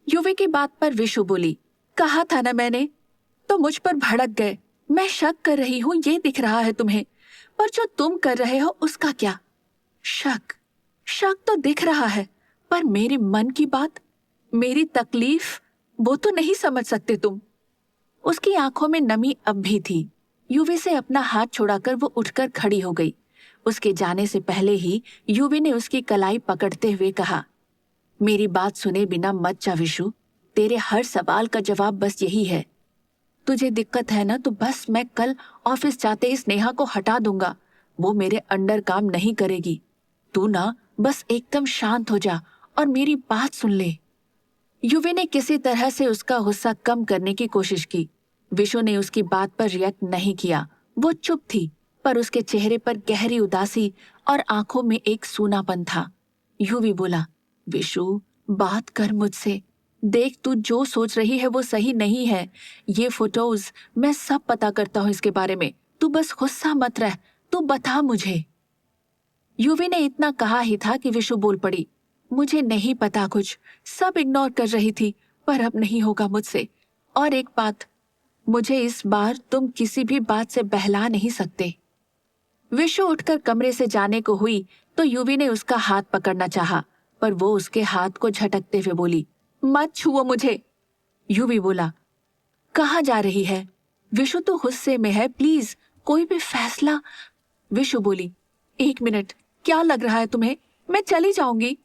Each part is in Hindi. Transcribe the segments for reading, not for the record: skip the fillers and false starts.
युवी की बात पर विशु बोली, कहा था ना मैंने। तो मुझ पर भड़क गए। मैं शक कर रही हूँ ये दिख रहा है तुम्हें, पर जो तुम कर रहे हो उसका क्या? शक शक तो दिख रहा है, पर मेरे मन की बात, मेरी तकलीफ, वो तो नहीं समझ सकते तुम। उसकी आंखों में नमी अब भी थी। युवी से अपना हाथ छुड़ाकर वो उठकर खड़ी हो गई। उसके जाने से पहले ही युवी ने उसकी कलाई पकड़ते हुए कहा, मेरी बात सुने बिना मत जा विशु। तेरे हर सवाल का जवाब बस यही है। तुझे दिक्कत है ना, तो बस मैं कल ऑफिस जाते ही स्नेहा को हटा दूंगा। वो मेरे अंडर काम नहीं करेगी। तू ना बस एकदम शांत हो जा और मेरी बात सुन ले। युवी ने किसी तरह से उसका गुस्सा कम करने की कोशिश की। विशु ने उसकी बात पर रिएक्ट नहीं किया। वो चुप थी, पर उसके चेहरे पर गहरी उदासी और आंखों में एक सूनापन था। युवी बोला, विशु बात कर मुझसे। देख, तू जो सोच रही है वो सही नहीं है। ये फोटोज, मैं सब पता करता हूँ इसके बारे में। तू बस गुस्सा मत रह, तू बता मुझे। युवी ने इतना कहा ही था कि विशु बोल पड़ी, मुझे नहीं पता कुछ, सब इग्नोर कर रही थी, पर अब नहीं होगा मुझसे। और एक बात, मुझे इस बार तुम किसी भी बात से बहला नहीं सकते। विशु उठकर कमरे से जाने को हुई तो युवी ने उसका हाथ पकड़ना चाहा, पर वो उसके हाथ को झटकते हुए बोली, मत छुओ मुझे। युवी बोला, कहाँ जा रही है? विशु तो गुस्से में है, प्लीज कोई भी फैसला। विशु बोली, एक मिनट, क्या लग रहा है तुम्हें? मैं चली जाऊंगी।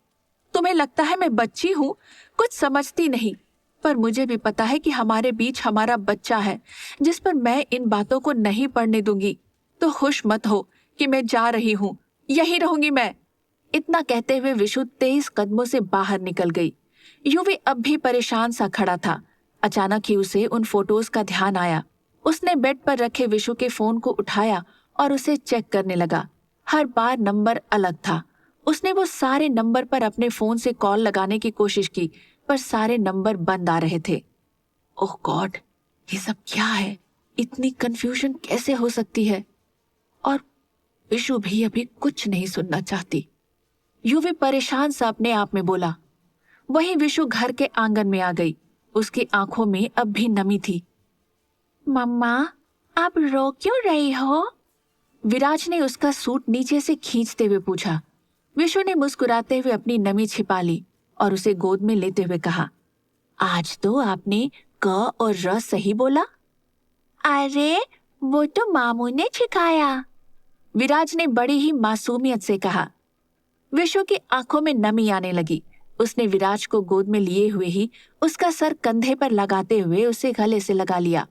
तुम्हें लगता है मैं बच्ची हूँ, कुछ समझती नहीं। पर मुझे भी पता है कि हमारे बीच हमारा बच्चा है, जिस पर मैं इन बातों को नहीं पड़ने दूंगी। तो खुश मत हो कि मैं जा रही हूँ, यही रहूंगी मैं। इतना कहते हुए विशु तेज कदमों से बाहर निकल गई। युवी अब भी परेशान सा खड़ा था। अचानक ही उसे उन फोटोज का ध्यान आया। उसने बेड पर रखे विशु के फोन को उठाया और उसे चेक करने लगा। हर बार नंबर अलग था। उसने वो सारे नंबर पर अपने फोन से कॉल लगाने की कोशिश की, पर सारे नंबर बंद आ रहे थे। ओह गॉड, ये सब क्या है? इतनी कंफ्यूजन कैसे हो सकती है? और विशु भी अभी कुछ नहीं सुनना चाहती। युवी परेशान सा अपने आप में बोला। वहीं विशु घर के आंगन में आ गई। उसकी आंखों में अब भी नमी थी। मम्मा, आप रो क्यों रही हो? विराज ने उसका सूट नीचे से खींचते हुए पूछा। विशु ने मुस्कुराते हुए अपनी नमी छिपा ली और उसे गोद में लेते हुए कहा, आज तो आपने क और र सही बोला। अरे वो तो मामू ने सिखाया, विराज ने बड़ी ही मासूमियत से कहा। विशु की आंखों में नमी आने लगी। उसने विराज को गोद में लिए हुए ही उसका सर कंधे पर लगाते हुए उसे गले से लगा लिया।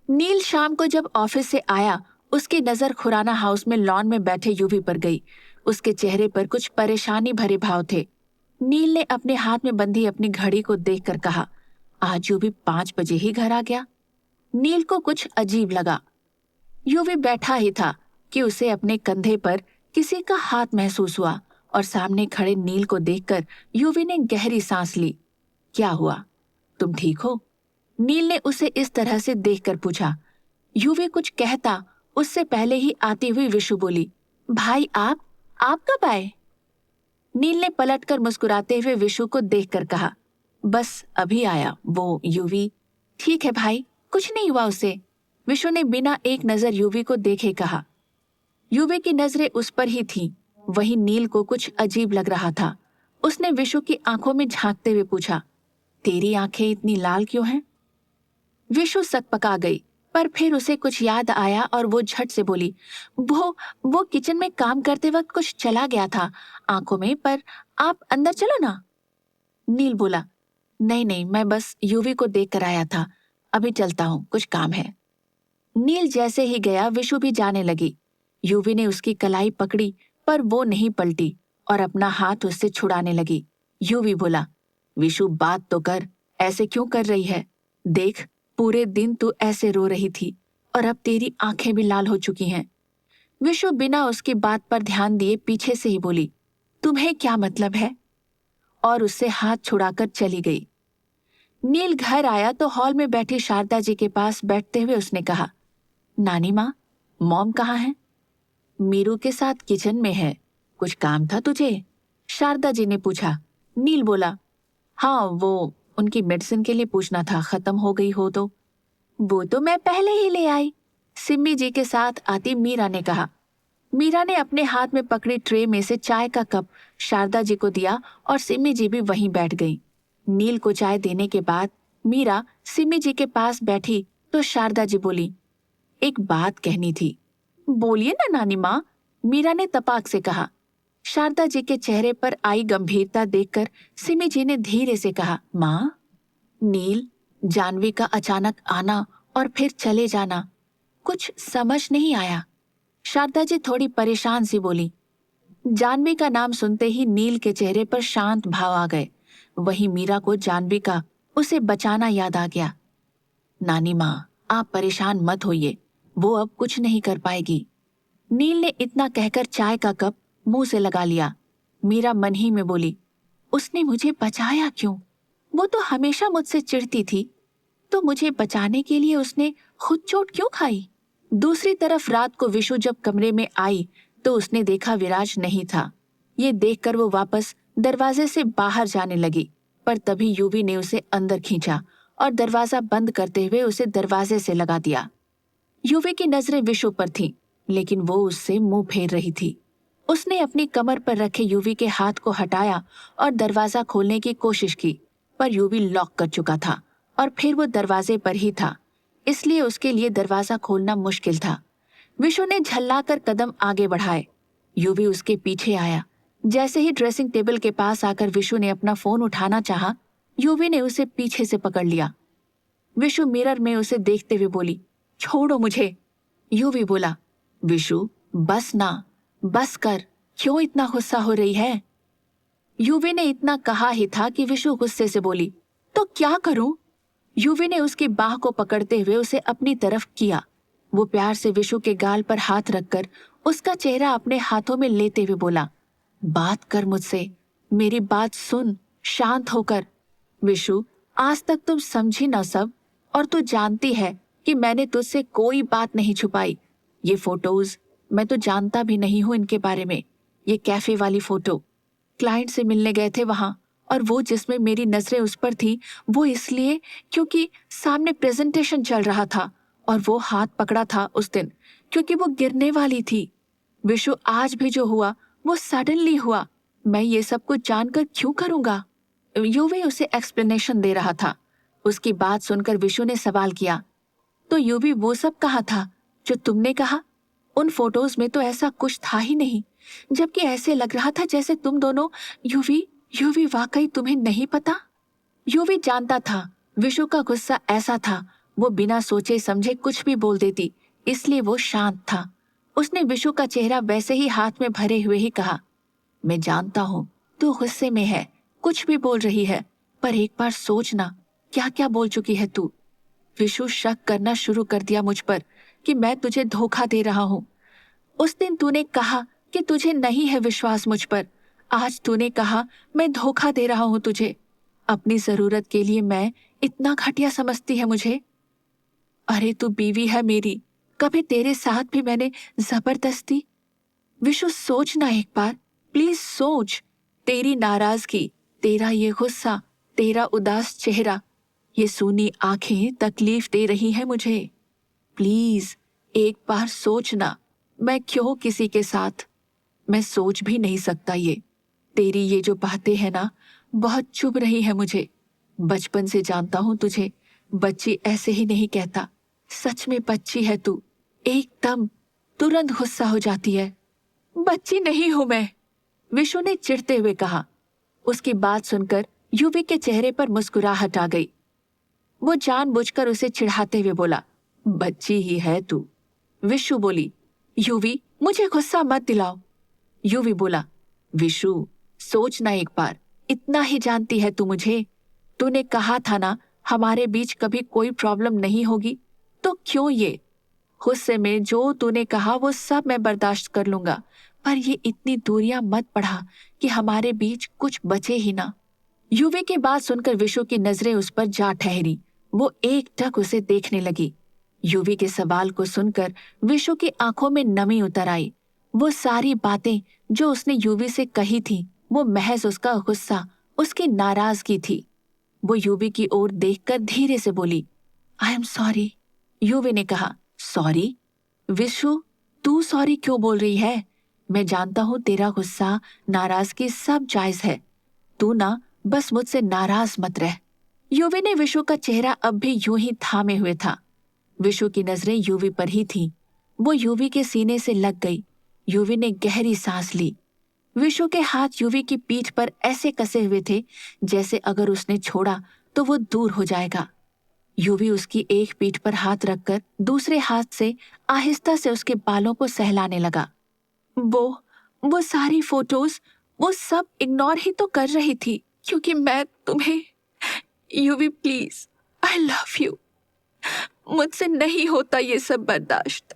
नील शाम को जब ऑफिस से आया, उसकी नजर खुराना हाउस में लॉन में बैठे युवी पर गई। उसके चेहरे पर कुछ परेशानी भरे भाव थे। नील ने अपने हाथ में बंधी अपनी घड़ी को देखकर कहा, आज युवी 5 बजे ही घर आ गया। नील को कुछ अजीब लगा। युवी बैठा ही था कि उसे अपने कंधे पर किसी का हाथ महसूस हुआ और सामने खड़े नील को देखकर युवी ने गहरी सांस ली। क्या हुआ, तुम ठीक हो? नील ने उसे इस तरह से देखकर पूछा। युवी कुछ कहता उससे पहले ही आती हुई विशु बोली, भाई आप कब आए? नील ने पलटकर मुस्कुराते हुए विशु को देखकर कहा, बस अभी आया वो। युवी, ठीक है भाई, कुछ नहीं हुआ उसे। विशु ने बिना एक नजर युवी को देखे कहा। युवी की नजरें उस पर ही थीं। वहीं नील को कुछ अजीब लग रहा था। उसने विशु की आंखों में झांकते हुए पूछा, तेरी आंखें इतनी लाल क्यों हैं? विशु सकपका गई, पर फिर उसे कुछ याद आया और वो झट से बोली, वो किचन में काम करते वक्त कुछ चला गया था आंखों में, पर आप अंदर चलो ना। नील बोला, नहीं नहीं, मैं बस युवी को देख कर आया था, अभी चलता हूँ, कुछ काम है। नील जैसे ही गया विशु भी जाने लगी। युवी ने उसकी कलाई पकड़ी, पर वो नहीं पलटी और अपना हाथ उससे छुड़ाने लगी। युवी बोला, विशु बात तो कर, ऐसे क्यों कर रही है? देख, पूरे दिन तू ऐसे रो रही थी और अब तेरी आंखें भी लाल हो चुकी हैं। विशु बिना उसकी बात पर ध्यान दिए पीछे से ही बोली, तुम्हें क्या मतलब है? और उससे हाथ छुड़ाकर चली गई। नील घर आया तो हॉल में बैठी शारदा जी के पास बैठते हुए उसने कहा, नानी माँ, मॉम कहाँ है? मीरू के साथ किचन में है। कुछ काम था तुझे? शारदा जी ने पूछा। नील बोला, हाँ, वो उनकी मेडिसिन के लिए पूछना था, खत्म हो गई हो तो। वो तो मैं पहले ही ले आई, सिम्मी जी के साथ आती मीरा ने कहा। मीरा ने अपने हाथ में पकड़ी ट्रे में से चाय का कप शारदा जी को दिया और सिम्मी जी भी वहीं बैठ गई। नील को चाय देने के बाद मीरा सिम्मी जी के पास बैठी तो शारदा जी बोली, एक बात कहनी थी। बोलिए ना नानी माँ, मीरा ने तपाक से कहा। शारदा जी के चेहरे पर आई गंभीरता देखकर सिमी जी ने धीरे से कहा, माँ, नील, जानवी का अचानक आना और फिर चले जाना, कुछ समझ नहीं आया। शारदा जी थोड़ी परेशान सी बोली। जानवी का नाम सुनते ही नील के चेहरे पर शांत भाव आ गए। वहीं मीरा को जानवी का उसे बचाना याद आ गया। नानी माँ, आप परेशान मत होइए, वो अब कुछ नहीं कर पाएगी। नील ने इतना कहकर चाय का कप मुंह से लगा लिया। मीरा मन ही में बोली, उसने मुझे बचाया क्यों? वो तो हमेशा मुझसे चिढ़ती थी, तो मुझे बचाने के लिए उसने खुद चोट क्यों खाई? दूसरी तरफ रात को विशु जब कमरे में आई तो उसने देखा विराज नहीं था। ये देखकर वो वापस दरवाजे से बाहर जाने लगी, पर तभी युवी ने उसे अंदर खींचा और दरवाजा बंद करते हुए उसे दरवाजे से लगा दिया। युवी की नजरें विशु पर थीं, लेकिन वो उससे मुंह फेर रही थी। उसने अपनी कमर पर रखे युवी के हाथ को हटाया और दरवाजा खोलने की कोशिश की, पर युवी लॉक कर चुका था और फिर वो दरवाजे पर ही था, इसलिए उसके लिए दरवाजा खोलना मुश्किल था। विशु ने झल्लाकर कदम आगे बढ़ाए। युवी उसके पीछे आया। जैसे ही ड्रेसिंग टेबल के पास आकर विशु ने अपना फोन उठाना चाहा, युवी ने उसे पीछे से पकड़ लिया। विशु मिरर में उसे देखते हुए बोली, छोड़ो मुझे। युवी बोला, विशु, बस ना, बस कर, क्यों इतना गुस्सा हो रही है? युवी ने इतना कहा ही था कि विशु गुस्से से बोली, तो क्या करूं? युवी ने उसकी बाह को पकड़ते हुए उसे अपनी तरफ किया। वो प्यार से विशु के गाल पर हाथ रखकर उसका चेहरा अपने हाथों में लेते हुए बोला, बात कर मुझसे, मेरी बात सुन, शांत होकर। विशु, आज तक तुम समझी ना सब, और तू जानती है कि मैंने तुझसे कोई बात नहीं छुपाई। ये फोटोज, मैं तो जानता भी नहीं हूं इनके बारे में। ये कैफे वाली फोटो, क्लाइंट से मिलने गए थे वहां, और वो जिसमें मेरी नजरें उस पर थी वो इसलिए क्योंकि सामने प्रेजेंटेशन चल रहा था और वो हाथ पकड़ा था उस दिन क्योंकि वो गिरने वाली थी। विशु, आज भी जो हुआ वो सडनली हुआ। मैं ये सब कुछ जानकर क्यों करूंगा? युवी उसे एक्सप्लेनेशन दे रहा था। उसकी बात सुनकर विशु ने सवाल किया, तो युवी वो सब कहा था जो तुमने कहा? उन फोटोज में तो ऐसा कुछ था ही नहीं, जबकि ऐसे लग रहा था जैसे तुम दोनों। युवी, युवी, वाकई तुम्हें नहीं पता? युवी जानता था विशु का गुस्सा ऐसा था, वो बिना सोचे समझे कुछ भी बोल देती, इसलिए वो शांत था। उसने विशु का चेहरा वैसे ही हाथ में भरे हुए ही कहा, मैं जानता हूँ तू गुस्से में है, कुछ भी बोल रही है, पर एक बार सोचना क्या क्या बोल चुकी है तू। विशु, शक करना शुरू कर दिया मुझ पर कि मैं तुझे धोखा दे रहा हूँ। उस दिन तूने कहा कि तुझे नहीं है विश्वास मुझ पर, आज तूने कहा मैं धोखा दे रहा हूँ तुझे। अपनी जरूरत के लिए मैं इतना घटिया समझती है मुझे? अरे तू बीवी है मेरी, कभी तेरे साथ भी मैंने जबरदस्ती? विशु, सोचना एक बार, प्लीज सोच। तेरी नाराजगी, तेरा ये गुस्सा, तेरा उदास चेहरा, ये सूनी आंखें तकलीफ दे रही हैं मुझे। प्लीज एक बार सोचना, मैं क्यों किसी के साथ? मैं सोच भी नहीं सकता ये। तेरी ये जो बातें हैं ना, बहुत चुभ रही है मुझे। बचपन से जानता हूं तुझे, बच्ची ऐसे ही नहीं कहता। सच में बच्ची है तू, एकदम तुरंत गुस्सा हो जाती है। बच्ची नहीं हूं मैं, विशु ने चिढ़ते हुए कहा। उसकी बात सुनकर युवी के चेहरे पर मुस्कुराहट आ गई। वो जानबूझकर उसे चिढ़ाते हुए बोला, बच्ची ही है तू। विशु बोली, युवी, मुझे गुस्सा मत दिलाओ। युवी बोला, विशु, सोचना एक बार, इतना ही जानती है तू मुझे। तूने कहा था ना हमारे बीच कभी कोई प्रॉब्लम नहीं होगी, तो क्यों ये? गुस्से में जो तूने कहा वो सब मैं बर्दाश्त कर लूंगा, पर ये इतनी दूरियां मत बढ़ा कि हमारे बीच कुछ बचे ही ना। युवी की बात सुनकर विशु की नजरें उस पर जा ठहरी। वो एकटक उसे देखने लगी। युवी के सवाल को सुनकर विशु की आंखों में नमी उतर आई। वो सारी बातें जो उसने युवी से कही थी वो महज उसका गुस्सा, उसकी नाराजगी थी। वो युवी की ओर देखकर धीरे से बोली, आई एम सॉरी। युवी ने कहा, सॉरी? विशु, तू सॉरी क्यों बोल रही है? मैं जानता हूँ तेरा गुस्सा, नाराजगी सब जायज है। तू ना बस मुझसे नाराज मत रह। युवी ने विशु का चेहरा अब भी यूं ही थामे हुए था। विशु की नजरें युवी पर ही थीं। वो युवी के सीने से लग गई। युवी ने गहरी सांस ली। विशु के हाथ युवी की पीठ पर ऐसे कसे हुए थे जैसे अगर उसने छोड़ा तो वो दूर हो जाएगा। युवी उसकी एक पीठ पर हाथ रखकर दूसरे हाथ से आहिस्ता से उसके बालों को सहलाने लगा। वो सारी फोटोज, वो सब इग्नोर ही तो कर रही थी क्योंकि मैं तुम्हें। युवी प्लीज, आई लव यू। मुझसे नहीं होता ये सब बर्दाश्त,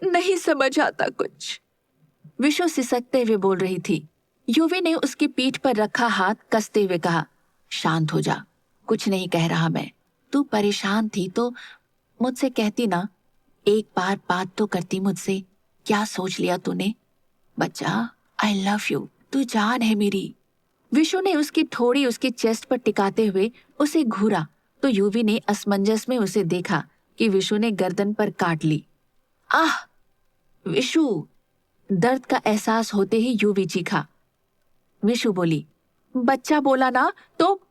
नहीं समझ आता कुछ। विशु सिसकते हुए बोल रही थी। युवी ने उसकी पीठ पर रखा हाथ कसते हुए कहा, शांत हो जा, कुछ नहीं कह रहा मैं। तू परेशान थी तो मुझसे कहती ना, एक बार बात तो करती मुझसे। क्या सोच लिया तूने? बच्चा, आई लव यू, तू जान है मेरी। विशु ने उसकी ठोड़ी उसकी चेस्ट पर टिकाते हुए उसे घूरा तो युवी ने असमंजस में उसे देखा कि विशु ने गर्दन पर काट ली। आह! विशु! दर्द का एहसास होते ही युवी चीखा। विशु बोली, बच्चा बोला ना तो।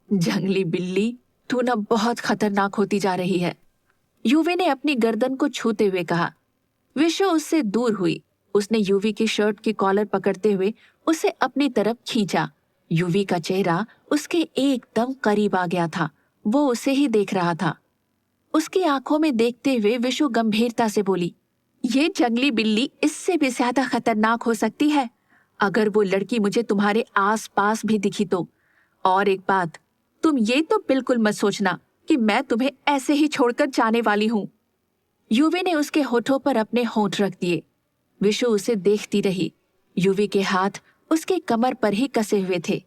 जंगली बिल्ली, तू ना बहुत खतरनाक होती जा रही है। युवी ने अपनी गर्दन को छूते हुए कहा। विशु उससे दूर हुई। उसने युवी की शर्ट की कॉलर पकड़ते हुए उसे अपनी तरफ खींचा। युवी का चेहरा उसके एकदम करीब आ गया था। वो उसे ही देख रहा था। उसकी आंखों में देखते हुए विशु गंभीरता से बोली, ये जंगली बिल्ली इससे भी ज्यादा खतरनाक हो सकती है अगर वो लड़की मुझे तुम्हारे आस पास भी दिखी तो। और एक बात, तुम ये तो बिल्कुल मत सोचना कि मैं तुम्हें ऐसे ही छोड़कर जाने वाली हूं। युवी ने उसके होठों पर अपने होंठ रख दिए। विशु उसे देखती रही। युवी के हाथ उसके कमर पर ही कसे हुए थे।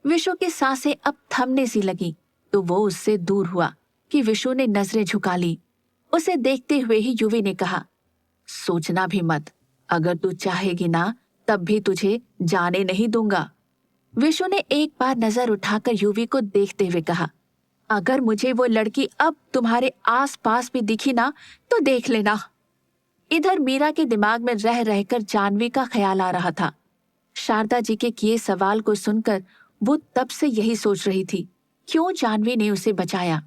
विशु की सांसें अब थमने सी लगी तो वो उससे दूर हुआ कि विशु ने नजरें झुका ली। उसे देखते हुए ही युवी ने कहा, सोचना भी मत, अगर तू चाहेगी ना तब भी तुझे जाने नहीं दूंगा। विशु ने एक बार नजर उठाकर युवी को देखते हुए कहा, अगर मुझे वो लड़की अब तुम्हारे आस पास भी दिखी ना तो देख लेना। इधर मीरा के दिमाग में रह रहकर जानवी का ख्याल आ रहा था। शारदा जी के किए सवाल को सुनकर वो तब से यही सोच रही थी, क्यों जानवी ने उसे बचाया।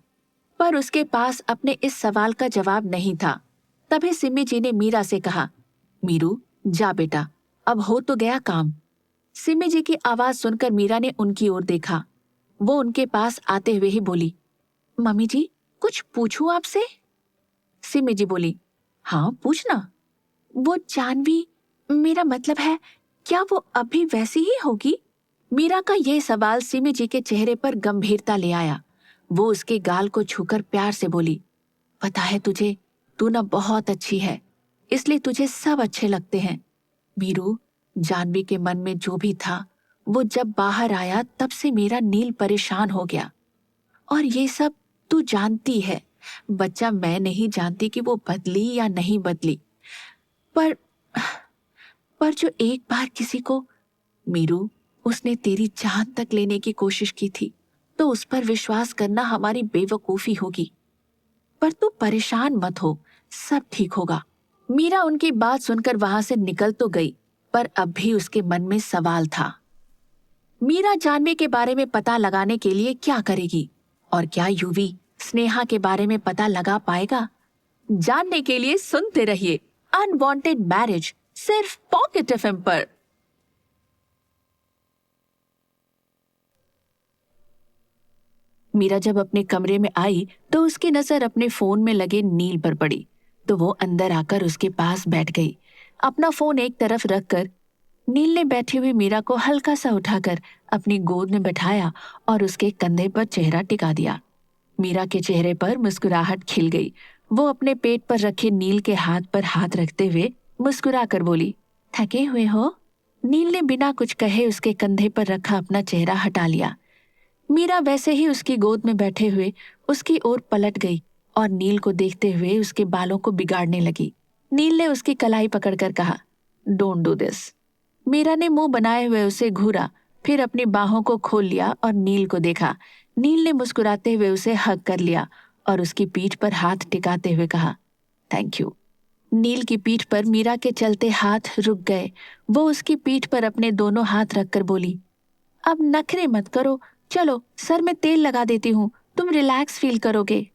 पर उसके पास अपने इस सवाल का जवाब नहीं था। तभी सिमी जी ने मीरा से कहा, मीरू जा बेटा, अब हो तो गया काम। सिमी जी की आवाज सुनकर मीरा ने उनकी ओर देखा। वो उनके पास आते हुए ही बोली, मम्मी जी कुछ पूछूं आपसे? सिमी जी बोली, हाँ पूछना। वो जानवी, मेरा मतलब है क्या वो अभी वैसी ही होगी? मीरा का यह सवाल सिमी जी के चेहरे पर गंभीरता ले आया। वो उसके गाल को छूकर प्यार से बोली, पता है तुझे, तू ना बहुत अच्छी है, इसलिए तुझे सब अच्छे लगते हैं। मीरू, जानवी के मन में जो भी था वो जब बाहर आया तब से मेरा नील परेशान हो गया। और ये सब तू जानती है बच्चा, मैं नहीं जानती कि वो बदली या नहीं बदली, पर जो एक बार किसी को, मीरू, उसने तेरी जान तक लेने की कोशिश की थी तो उस पर विश्वास करना हमारी बेवकूफी होगी। पर तू परेशान मत हो, सब ठीक होगा। मीरा उनकी बात सुनकर वहां से निकल तो गई पर अब भी उसके मन में सवाल था। मीरा जानवी के बारे में पता लगाने के लिए क्या करेगी और क्या युवी स्नेहा के बारे में पता लगा पाएगा? जानने के लिए सुनते रहिए अनवांटेड मैरिज, सिर्फ पॉकेट एफएम पर। मीरा जब अपने कमरे में आई तो उसकी नजर अपने फोन में लगे नील पर पड़ी तो वो अंदर आकर उसके पास बैठ गई। अपना फोन एक तरफ रखकर नील ने बैठी हुई मीरा को हल्का सा उठाकर अपनी गोद में बैठाया और उसके कंधे पर चेहरा टिका दिया। मीरा के चेहरे पर मुस्कुराहट खिल गई। वो अपने पेट पर रखे नील के हाथ पर हाथ रखते हुए मुस्कुरा कर बोली, थके हुए हो? नील ने बिना कुछ कहे उसके कंधे पर रखा अपना चेहरा हटा लिया। मीरा वैसे ही उसकी गोद में बैठे हुए उसकी ओर पलट गई और नील को देखते हुए उसके बालों को बिगाड़ने लगी। नील ने उसकी कलाई पकड़कर कहा, डोंट डू दिस। मीरा ने मुंह बनाए हुए उसे घूरा फिर अपनी बाहों को खोल लिया और नील को देखा। नील ने मुस्कुराते हुए उसे हग कर लिया और उसकी पीठ पर हाथ टिकाते हुए कहा, थैंक यू। नील की पीठ पर मीरा के चलते हाथ रुक गए। वो उसकी पीठ पर अपने दोनों हाथ रखकर बोली, अब नखरे मत करो, चलो सर में तेल लगा देती हूँ, तुम रिलैक्स फील करोगे।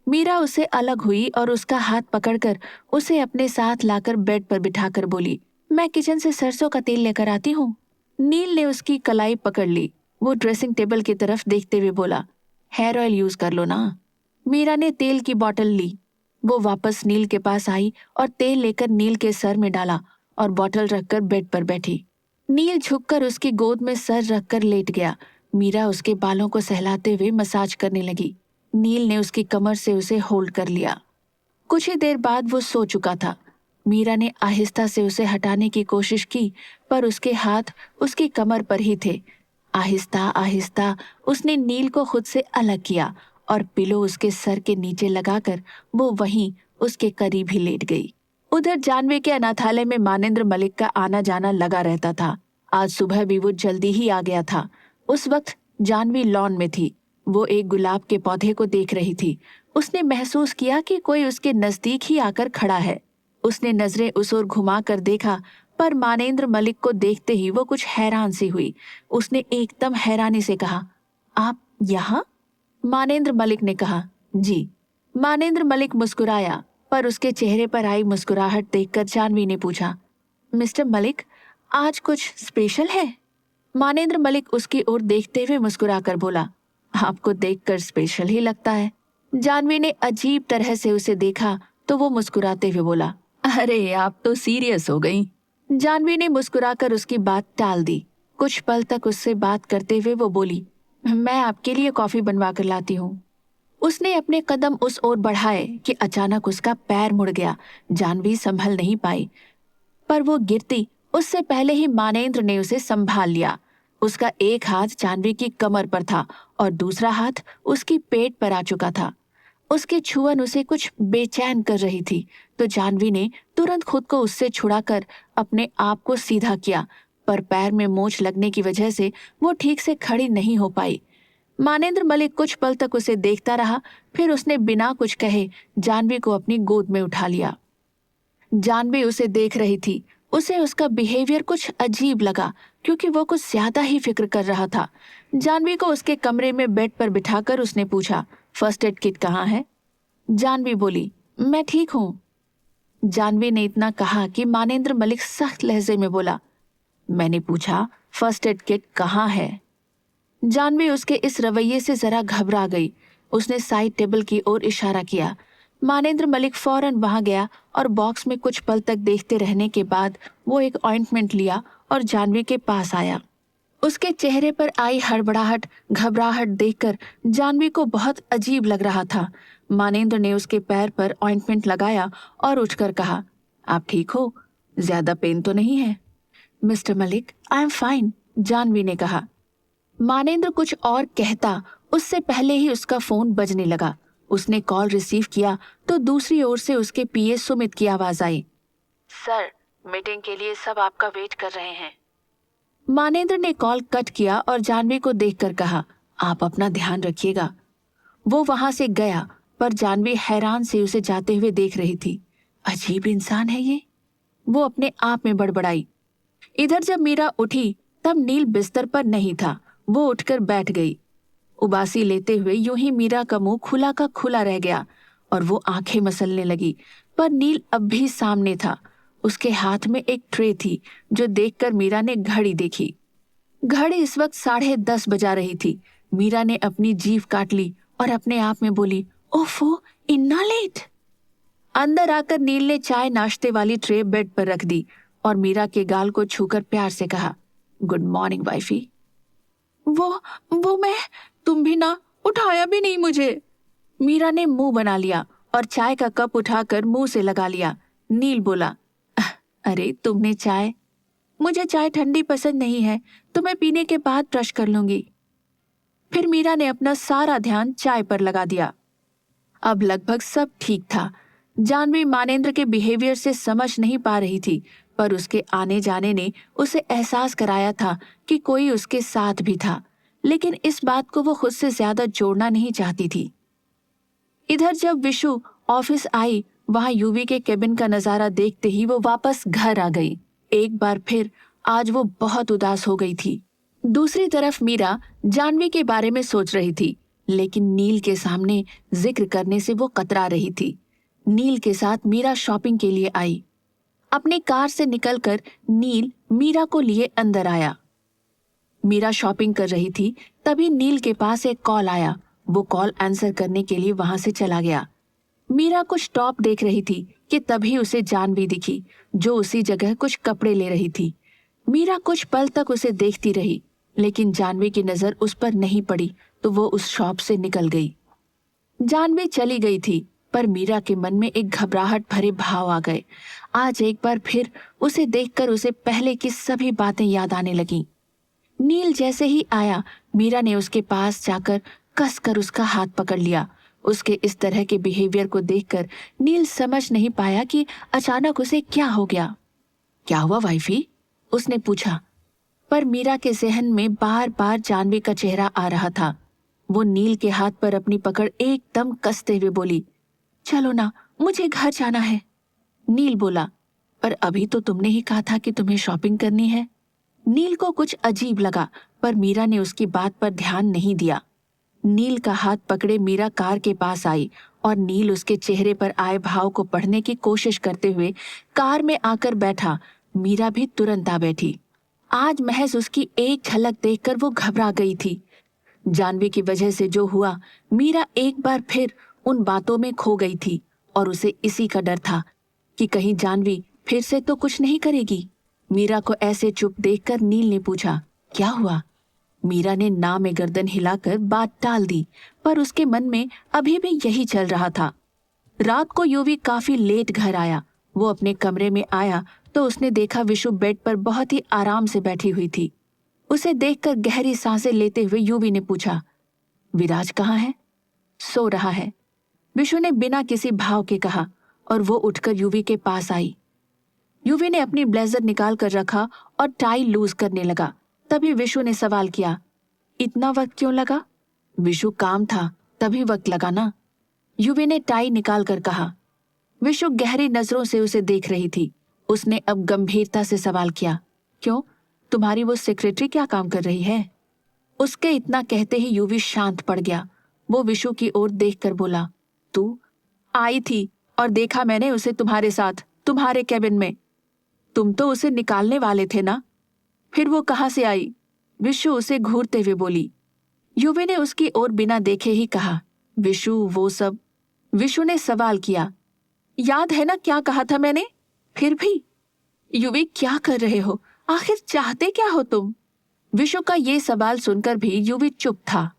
मीरा उससे अलग हुई और उसका हाथ पकड़कर उसे अपने साथ लाकर बेड पर बिठाकर बोली, मैं किचन से सरसों का तेल लेकर आती हूँ। नील ने उसकी कलाई पकड़ ली। वो ड्रेसिंग टेबल की तरफ देखते हुए बोला, हेयर ऑयल यूज कर लो ना। मीरा ने तेल की बोतल ली। वो वापस नील के पास आई और तेल लेकर नील के सर में डाला और बोतल रखकर बेड पर बैठी। नील झुककर उसकी गोद में सर रखकर लेट गया। मीरा उसके बालों को सहलाते हुए मसाज करने लगी। नील ने उसकी कमर से उसे होल्ड कर लिया। कुछ ही देर बाद वो सो चुका था। मीरा ने आहिस्ता से उसे हटाने की कोशिश की, पर उसके हाथ उसकी कमर पर ही थे। आहिस्ता आहिस्ता उसने नील को खुद से अलग किया और पिलो उसके सर के नीचे लगाकर वो वहीं उसके करीब ही लेट गई। उधर जानवी के अनाथालय में मानेंद्र मलिक का आना जाना लगा रहता था। आज सुबह भी वो जल्दी ही आ गया था। उस वक्त जानवी लॉन में थी। वो एक गुलाब के पौधे को देख रही थी। उसने महसूस किया कि कोई उसके नजदीक ही आकर खड़ा है। उसने नजरें उस ओर घुमा कर देखा, पर मानेंद्र मलिक को देखते ही वो कुछ हैरान सी हुई। उसने एकदम हैरानी से कहा, आप यहाँ? मानेंद्र मलिक ने कहा, जी। मानेंद्र मलिक मुस्कुराया, पर उसके चेहरे पर आई मुस्कुराहट देखकर जानवी ने पूछा, मिस्टर मलिक, आज कुछ स्पेशल है? मानेंद्र मलिक उसकी ओर देखते हुए मुस्कुराकर बोला, आपको देखकर स्पेशल ही लगता है। जानवी ने अजीब तरह से उसे देखा तो वो मुस्कुराते हुए बोला, अरे आप तो सीरियस हो गई। जानवी ने मुस्कुराकर उसकी बात टाल दी। कुछ पल तक उससे बात करते हुए वो बोली, मैं आपके लिए कॉफी बनवा कर लाती हूँ। उसने अपने कदम उस ओर बढ़ाए कि अचानक उसका पैर मुड़ गया। जानवी संभल नहीं पाई, पर वो गिरती उससे पहले ही मानेंद्र ने उसे संभाल लिया। उसका एक हाथ जानवी की कमर पर था और दूसरा हाथ उसकी पेट पर आ चुका था। उसकी छुअन उसे कुछ बेचैन कर रही थी, तो जानवी ने तुरंत खुद को उससे छुड़ाकर अपने आप को सीधा किया, पर पैर में मोच लगने की वजह से वो ठीक से खड़ी नहीं हो पाई। मानेंद्र मलिक कुछ पल तक उसे देखता रहा, फिर उसने बिना कुछ कहे जानवी को अपनी गोद में उठा लिया। जानवी उसे देख रही थी। उसे उसका बिहेवियर कुछ अजीब लगा, क्योंकि वो कुछ ज्यादा ही फिक्र कर रहा था। जानवी को उसके कमरे में बेड पर बिठाकर उसने पूछा, फर्स्ट एड किट कहाँ है? जानवी बोली, मैं ठीक हूँ। जानवी ने इतना कहा कि मानेंद्र मलिक सख्त लहजे में बोला, मैंने पूछा फर्स्ट एड किट कहाँ है? जानवी उसके इस रवैये से जरा घबरा गई। उसने साइड टेबल की ओर इशारा किया। मानेंद्र मलिक फौरन वहां गया और बॉक्स में कुछ पल तक देखते रहने के बाद वो एक ऑइंटमेंट लिया और जानवी के पास आया। उसके चेहरे पर आई हड़बड़ाहट, घबराहट देखकर जानवी को बहुत अजीब लग रहा था। मानेंद्र ने उसके पैर पर ऑइंटमेंट लगाया और उठकर कहा, आप ठीक हो? ज्यादा पेन तो नहीं है? Mister Malik, I am fine, Janhvi ने कहा। मानेंद्र कुछ और कहता उससे पहले ही उसका फोन बजने लगा। उसने कॉल रिसीव किया तो दूसरी ओर से उसके पीए सुमित की आवाज आई, सर, मीटिंग के लिए सब आपका वेट कर रहे हैं। मानेंद्र ने कॉल कट किया और जानवी को देखकर कहा, आप अपना ध्यान रखिएगा। वो वहां से गया, पर जानवी हैरान से उसे जाते हुए देख रही थी। अजीब इंसान है ये, वो अपने आप में बड़बड़ाई। इधर जब मीरा उठी तब नील बिस्तर पर नहीं था। वो उठकर बैठ गई। उबासी लेते हुए यूं ही मीरा का मुंह खुला का खुला रह गया और वो आंखें मसलने लगी, पर नील अब भी सामने था। उसके हाथ में एक ट्रे थी, जो देखकर मीरा ने घड़ी देखी। घड़ी इस वक्त 10:30 बजा रही थी। मीरा ने अपनी जीभ काट ली और अपने आप में बोली, ओफो, इतना लेट। अंदर आकर नील ने चाय नाश्ते वाली ट्रे बेड पर रख दी और मीरा के गाल को छूकर प्यार से कहा, गुड मॉर्निंग वाइफी। वो मैं, तुम भी ना, उठाया भी नहीं मुझे। मीरा ने मुंह बना लिया और चाय का कप उठाकर मुंह से लगा लिया। नील बोला, अरे तुमने चाय? मुझे चाय ठंडी पसंद नहीं है, तो मैं पीने के बाद ब्रश कर लूंगी। फिर मीरा ने अपना सारा ध्यान चाय पर लगा दिया। अब लगभग सब ठीक था। जानवी मानेंद्र के बिहेवियर से समझ नहीं पा रही थी, पर उसके आने जाने ने उसे एहसास कराया था कि कोई उसके साथ भी था, लेकिन इस बात को वो खुद से ज्यादा जोड़ना नहीं चाहती थी। इधर जब विशु ऑफिस आई, वहां यूवी के केबिन का नजारा देखते ही वो वापस घर आ गई। एक बार फिर आज वो बहुत उदास हो गई थी। दूसरी तरफ मीरा जानवी के बारे में सोच रही थी, लेकिन नील के सामने जिक्र करने से वो कतरा रही थी। नील के साथ मीरा शॉपिंग के लिए आई। अपनी कार से निकलकर नील मीरा को लिए अंदर आया। मीरा शॉपिंग कर रही थी, तभी नील के पास एक कॉल आया। वो कॉल आंसर करने के लिए वहां से चला गया। मीरा कुछ टॉप देख रही थी कि तभी उसे जानवी दिखी, जो उसी जगह कुछ कपड़े ले रही थी। मीरा कुछ पल तक उसे देखती रही, लेकिन जानवी की नजर उस पर नहीं पड़ी तो वो उस शॉप से निकल गई। जानवी चली गई थी, पर मीरा के मन में एक घबराहट भरे भाव आ गए। आज एक बार फिर उसे देखकर उसे पहले की सभी बातें याद आने लगीं। नील जैसे ही आया, मीरा ने उसके पास जाकर कसकर उसका हाथ पकड़ लिया। उसके इस तरह के बिहेवियर को देखकर नील समझ नहीं पाया कि अचानक उसे क्या हो गया। क्या हुआ वाइफी? उसने पूछा, पर मीरा के जहन में बार बार जानवी का चेहरा आ रहा था। वो नील के हाथ पर अपनी पकड़ एकदम कसते हुए बोली, चलो ना, मुझे घर जाना है। नील बोला, पर अभी तो तुमने ही कहा था कि तुम्हें शॉपिंग करनी है। नील को कुछ अजीब लगा, पर मीरा ने उसकी बात पर ध्यान नहीं दिया। नील का हाथ पकड़े मीरा कार के पास आई और नील उसके चेहरे पर आए भाव को पढ़ने की कोशिश करते हुए कार में आकर बैठा। मीरा भी तुरंत आ बैठी। आज महज उसकी एक झलक देखकर वो घबरा गई थी। जानवी की वजह से जो हुआ, मीरा एक बार फिर उन बातों में खो गई थी और उसे इसी का डर था कि कहीं जानवी फिर से तो कुछ नहीं करेगी। मीरा को ऐसे चुप देखकर नील ने पूछा, क्या हुआ? मीरा ने ना में गर्दन हिलाकर बात टाल दी, पर उसके मन में अभी भी यही चल रहा था। रात को यूवी काफी लेट घर आया। वो अपने कमरे में आया तो उसने देखा विशु बेड पर बहुत ही आराम से बैठी हुई थी। उसे देखकर गहरी सांसें लेते हुए यूवी ने पूछा, विराज कहाँ है? सो रहा है, विशु ने बिना किसी भाव के कहा और वो उठकर यूवी के पास आई। यूवी ने अपनी ब्लेजर निकाल कर रखा और टाई लूज करने लगा। तभी विशु ने सवाल किया, इतना वक्त क्यों लगा? विशु, काम था तभी वक्त लगा ना, यूवी ने टाई निकाल कर कहा। विशु गहरी नजरों से उसे देख रही थी। उसने अब गंभीरता से सवाल किया, क्यों, तुम्हारी वो सेक्रेटरी क्या काम कर रही है? उसके इतना कहते ही यूवी शांत पड़ गया। वो विशु की ओर देखकर बोला, तू आई थी और देखा मैंने उसे तुम्हारे साथ, तुम्हारे कैबिन में। तुम तो उसे निकालने वाले थे ना, फिर वो कहाँ से आई? विशु उसे घूरते हुए बोली। यूवी ने उसकी ओर बिना देखे ही कहा, विशु वो सब। विशु ने सवाल किया, याद है ना क्या कहा था मैंने? फिर भी यूवी, क्या कर रहे हो? आखिर चाहते क्या हो तुम? विशु का ये सवाल सुनकर भी यूवी चुप था।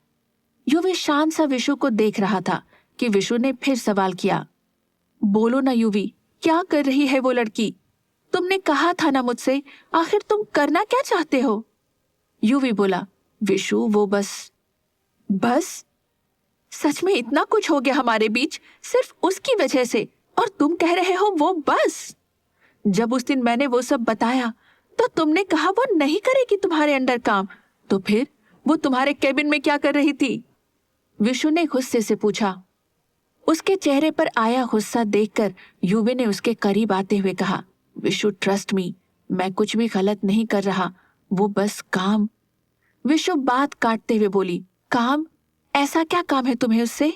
यूवी शांत सा विशु को देख रहा था कि विशु ने फिर सवाल किया, बोलो ना यूवी, क्या कर रही है वो लड़की? तुमने कहा था ना मुझसे, आखिर तुम करना क्या चाहते हो? यूवी बोला, विशु वो बस सच में इतना कुछ हो गया हमारे बीच सिर्फ उसकी वजह से, और तुम कह रहे हो वो बस? जब उस दिन मैंने वो सब बताया तो तुमने कहा वो नहीं करेगी तुम्हारे अंडर काम, तो फिर वो तुम्हारे केबिन में क्या कर रही थी? विशु ने गुस्से से पूछा। उसके चेहरे पर आया गुस्सा देखकर यूवी ने उसके करीब आते हुए कहा, विशु ट्रस्ट मी, मैं कुछ भी गलत नहीं कर रहा, वो बस काम। विशु बात काटते हुए बोली, काम? ऐसा क्या काम है तुम्हें उससे?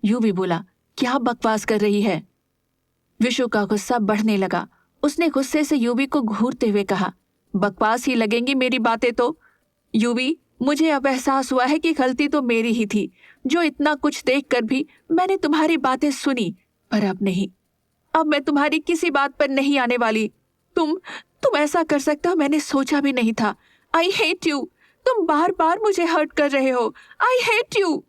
यूवी बोला, क्या बकवास कर रही है? विशु का गुस्सा बढ़ने लगा। उसने गुस्से से यूवी को घूरते हुए कहा, बकवास ही लगेंगी मेरी बातें तो। यूवी, मुझे अब एहसास हुआ है कि गलती तो मेरी ही थी, जो इतना कुछ देखकर भी मैंने तुम्हारी बातें सुनी, पर अब नहीं। अब मैं तुम्हारी किसी बात पर नहीं आने वाली। तुम ऐसा कर सकते हो मैंने सोचा भी नहीं था। I hate you. तुम बार बार मुझे हर्ट कर रहे हो। I hate you.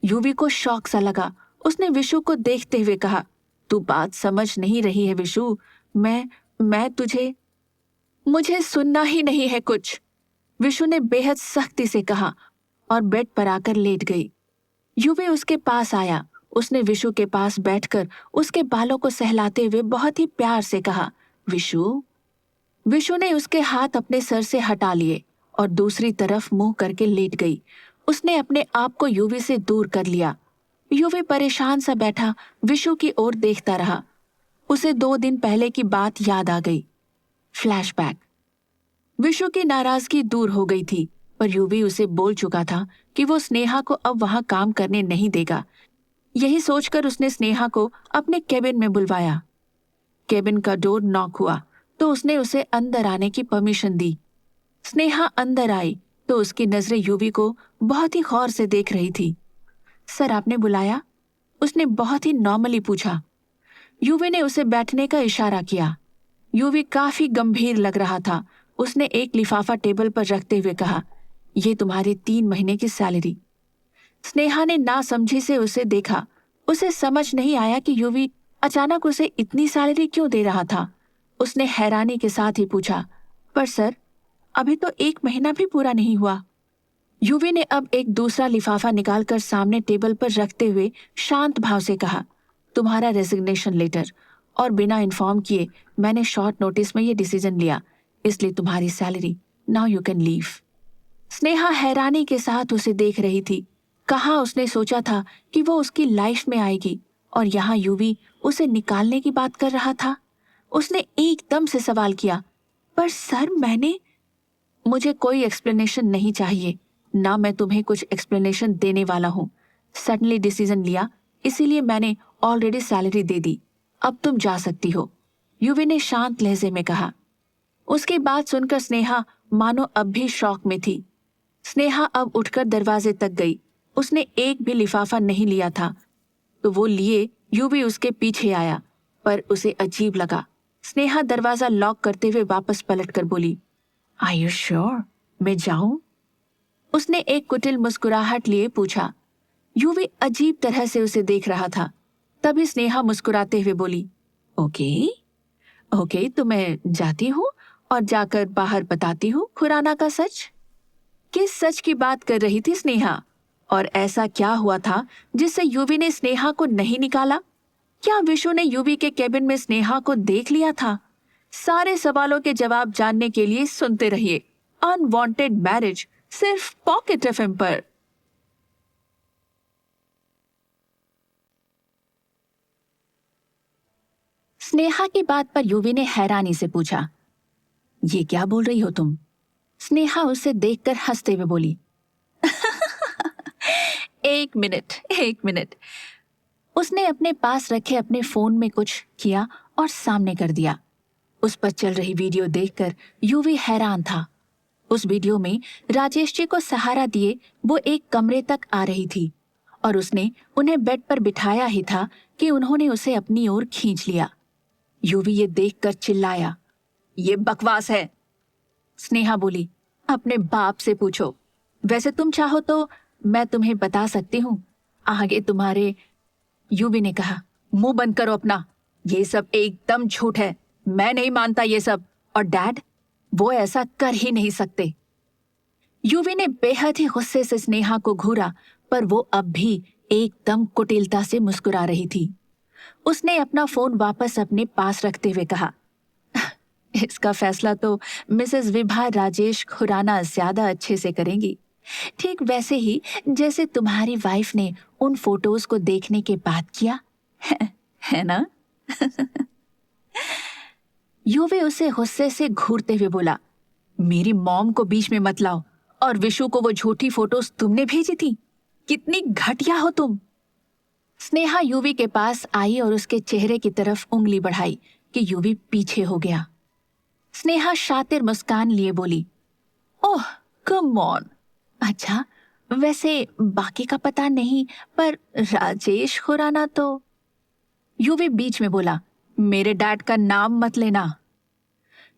यूवी को शौक सा लगा। उसने विशु को देखते हुए कहा, तू बात समझ नहीं रही है विशु। मैं मुझे सुनना ही नहीं है कुछ, विशु ने बेहद सख्ती से कहा और बेड पर आकर लेट गई। यूवी उसके पास आया। उसने विशु के पास बैठकर उसके बालों को सहलाते हुए बहुत ही प्यार से कहा, विशु। विशु ने उसके हाथ अपने सर से हटा लिए और दूसरी तरफ मुंह करके लेट गई। उसने अपने आप को यूवी से दूर कर लिया। यूवी परेशान सा बैठा विशु की ओर देखता रहा। उसे 2 दिन पहले की बात याद आ गई। फ्लैशबैक। विशु की नाराजगी दूर हो गई थी, पर यूवी उसे बोल चुका था कि वो स्नेहा को अब वहां काम करने नहीं देगा। यही सोचकर उसने स्नेहा को अपने केबिन में बुलवाया। केबिन का डोर नॉक हुआ तो उसने उसे अंदर आने की परमिशन दी। स्नेहा अंदर आई तो उसकी नजरें यूवी को बहुत ही गौर से देख रही थी। सर, आपने बुलाया? उसने बहुत ही नॉर्मली पूछा। यूवी ने उसे बैठने का इशारा किया। यूवी काफी गंभीर लग रहा था। उसने एक लिफाफा टेबल पर रखते हुए कहा, ये तुम्हारी 3 महीने की सैलरी। स्नेहा ने नासमझी से उसे देखा। उसे समझ नहीं आया कि यूवी अचानक उसे इतनी सैलरी क्यों दे रहा था। उसने हैरानी के साथ ही पूछा, पर सर, अभी तो 1 महीना भी पूरा नहीं हुआ। यूवी ने अब एक दूसरा लिफाफा निकालकर सामने टेबल पर रखते हुए शांत भाव से कहा, तुम्हारा रेजिग्नेशन लेटर, और बिना इन्फॉर्म किए मैंने शॉर्ट नोटिस में ये डिसीजन लिया, इसलिए तुम्हारी salary, now you can leave. Sneha हैरानी के साथ उसे देख रही थी। कहाँ उसने सोचा था कि वो उसकी लाइफ में आएगी और यहाँ यूवी उसे निकालने की बात कर रहा था। उसने एकदम से सवाल किया, पर सर, मुझे कोई एक्सप्लेनेशन नहीं चाहिए, ना मैं तुम्हें कुछ एक्सप्लेनेशन देने वाला हूँ। सडनली डिसीजन लिया, इसीलिए मैंने ऑलरेडी सैलरी दे दी। अब तुम जा सकती हो, यूवी ने शांत लहजे में कहा। उसकी बात सुनकर स्नेहा मानो अब भी शॉक में थी। स्नेहा अब उठकर दरवाजे तक गई। उसने एक भी लिफाफा नहीं लिया था, तो वो लिए यूवी उसके पीछे आया, पर उसे अजीब लगा। स्नेहा दरवाजा लॉक करते हुए वापस पलटकर बोली, आर यू श्योर, मैं जाऊं? उसने एक कुटिल मुस्कुराहट लिए पूछा। यूवी अजीब तरह से उसे देख रहा था। तभी स्नेहा मुस्कुराते हुए बोली, ओके ओके, तो मैं जाती हूँ और जाकर बाहर बताती हूँ खुराना का सच। किस सच की बात कर रही थी स्नेहा? और ऐसा क्या हुआ था जिससे यूवी ने स्नेहा को नहीं निकाला? क्या विशु ने यूवी के केबिन में स्नेहा को देख लिया था? सारे सवालों के जवाब जानने के लिए सुनते रहिए अनवांटेड मैरिज, सिर्फ पॉकेट एफएम पर। स्नेहा की बात पर यूवी ने हैरानी से पूछा, ये क्या बोल रही हो तुम? स्नेहा उसे देखकर हंसते हुए बोली, एक मिनट। उसने अपने पास रखे अपने फोन में कुछ किया और सामने कर दिया। उस पर चल रही वीडियो देखकर यूवी हैरान था। उस वीडियो में राजेश जी को सहारा दिए वो एक कमरे तक आ रही थी और उसने उन्हें बेड पर बिठाया ही था कि उन्होंने उसे अपनी ओर खींच लिया। यूवी ये देखकर चिल्लाया, ये बकवास है। स्नेहा बोली, अपने बाप से पूछो, वैसे तुम चाहो तो मैं तुम्हें बता सकती हूँ आगे तुम्हारे। यूवी ने कहा, मुंह बंद करो अपना, ये सब एकदम झूठ है, मैं नहीं मानता ये सब, और डैड, वो ऐसा कर ही नहीं सकते। यूवी ने बेहद ही गुस्से से स्नेहा को घूरा, पर वो अब भी एकदम कुटिलता से मुस्कुरा रही थी। उसने अपना फोन वापस अपने पास रखते हुए कहा, इसका फैसला तो मिसेस विभा राजेश खुराना ज्यादा अच्छे से करेंगी, ठीक वैसे ही जैसे तुम्हारी वाइफ ने उन फोटोज को देखने के बाद किया है ना? यूवी उसे गुस्से से घूरते हुए बोला, मेरी मॉम को बीच में मत लाओ, और विशु को वो झूठी फोटोज तुमने भेजी थी, कितनी घटिया हो तुम। स्नेहा यूवी के पास आई और उसके चेहरे की तरफ उंगली बढ़ाई कि यूवी पीछे हो गया। स्नेहा शातिर मुस्कान लिए बोली, ओह कम ऑन, अच्छा वैसे बाकी का पता नहीं, पर राजेश खुराना तो। यूवी बीच में बोला, मेरे डैड का नाम मत लेना।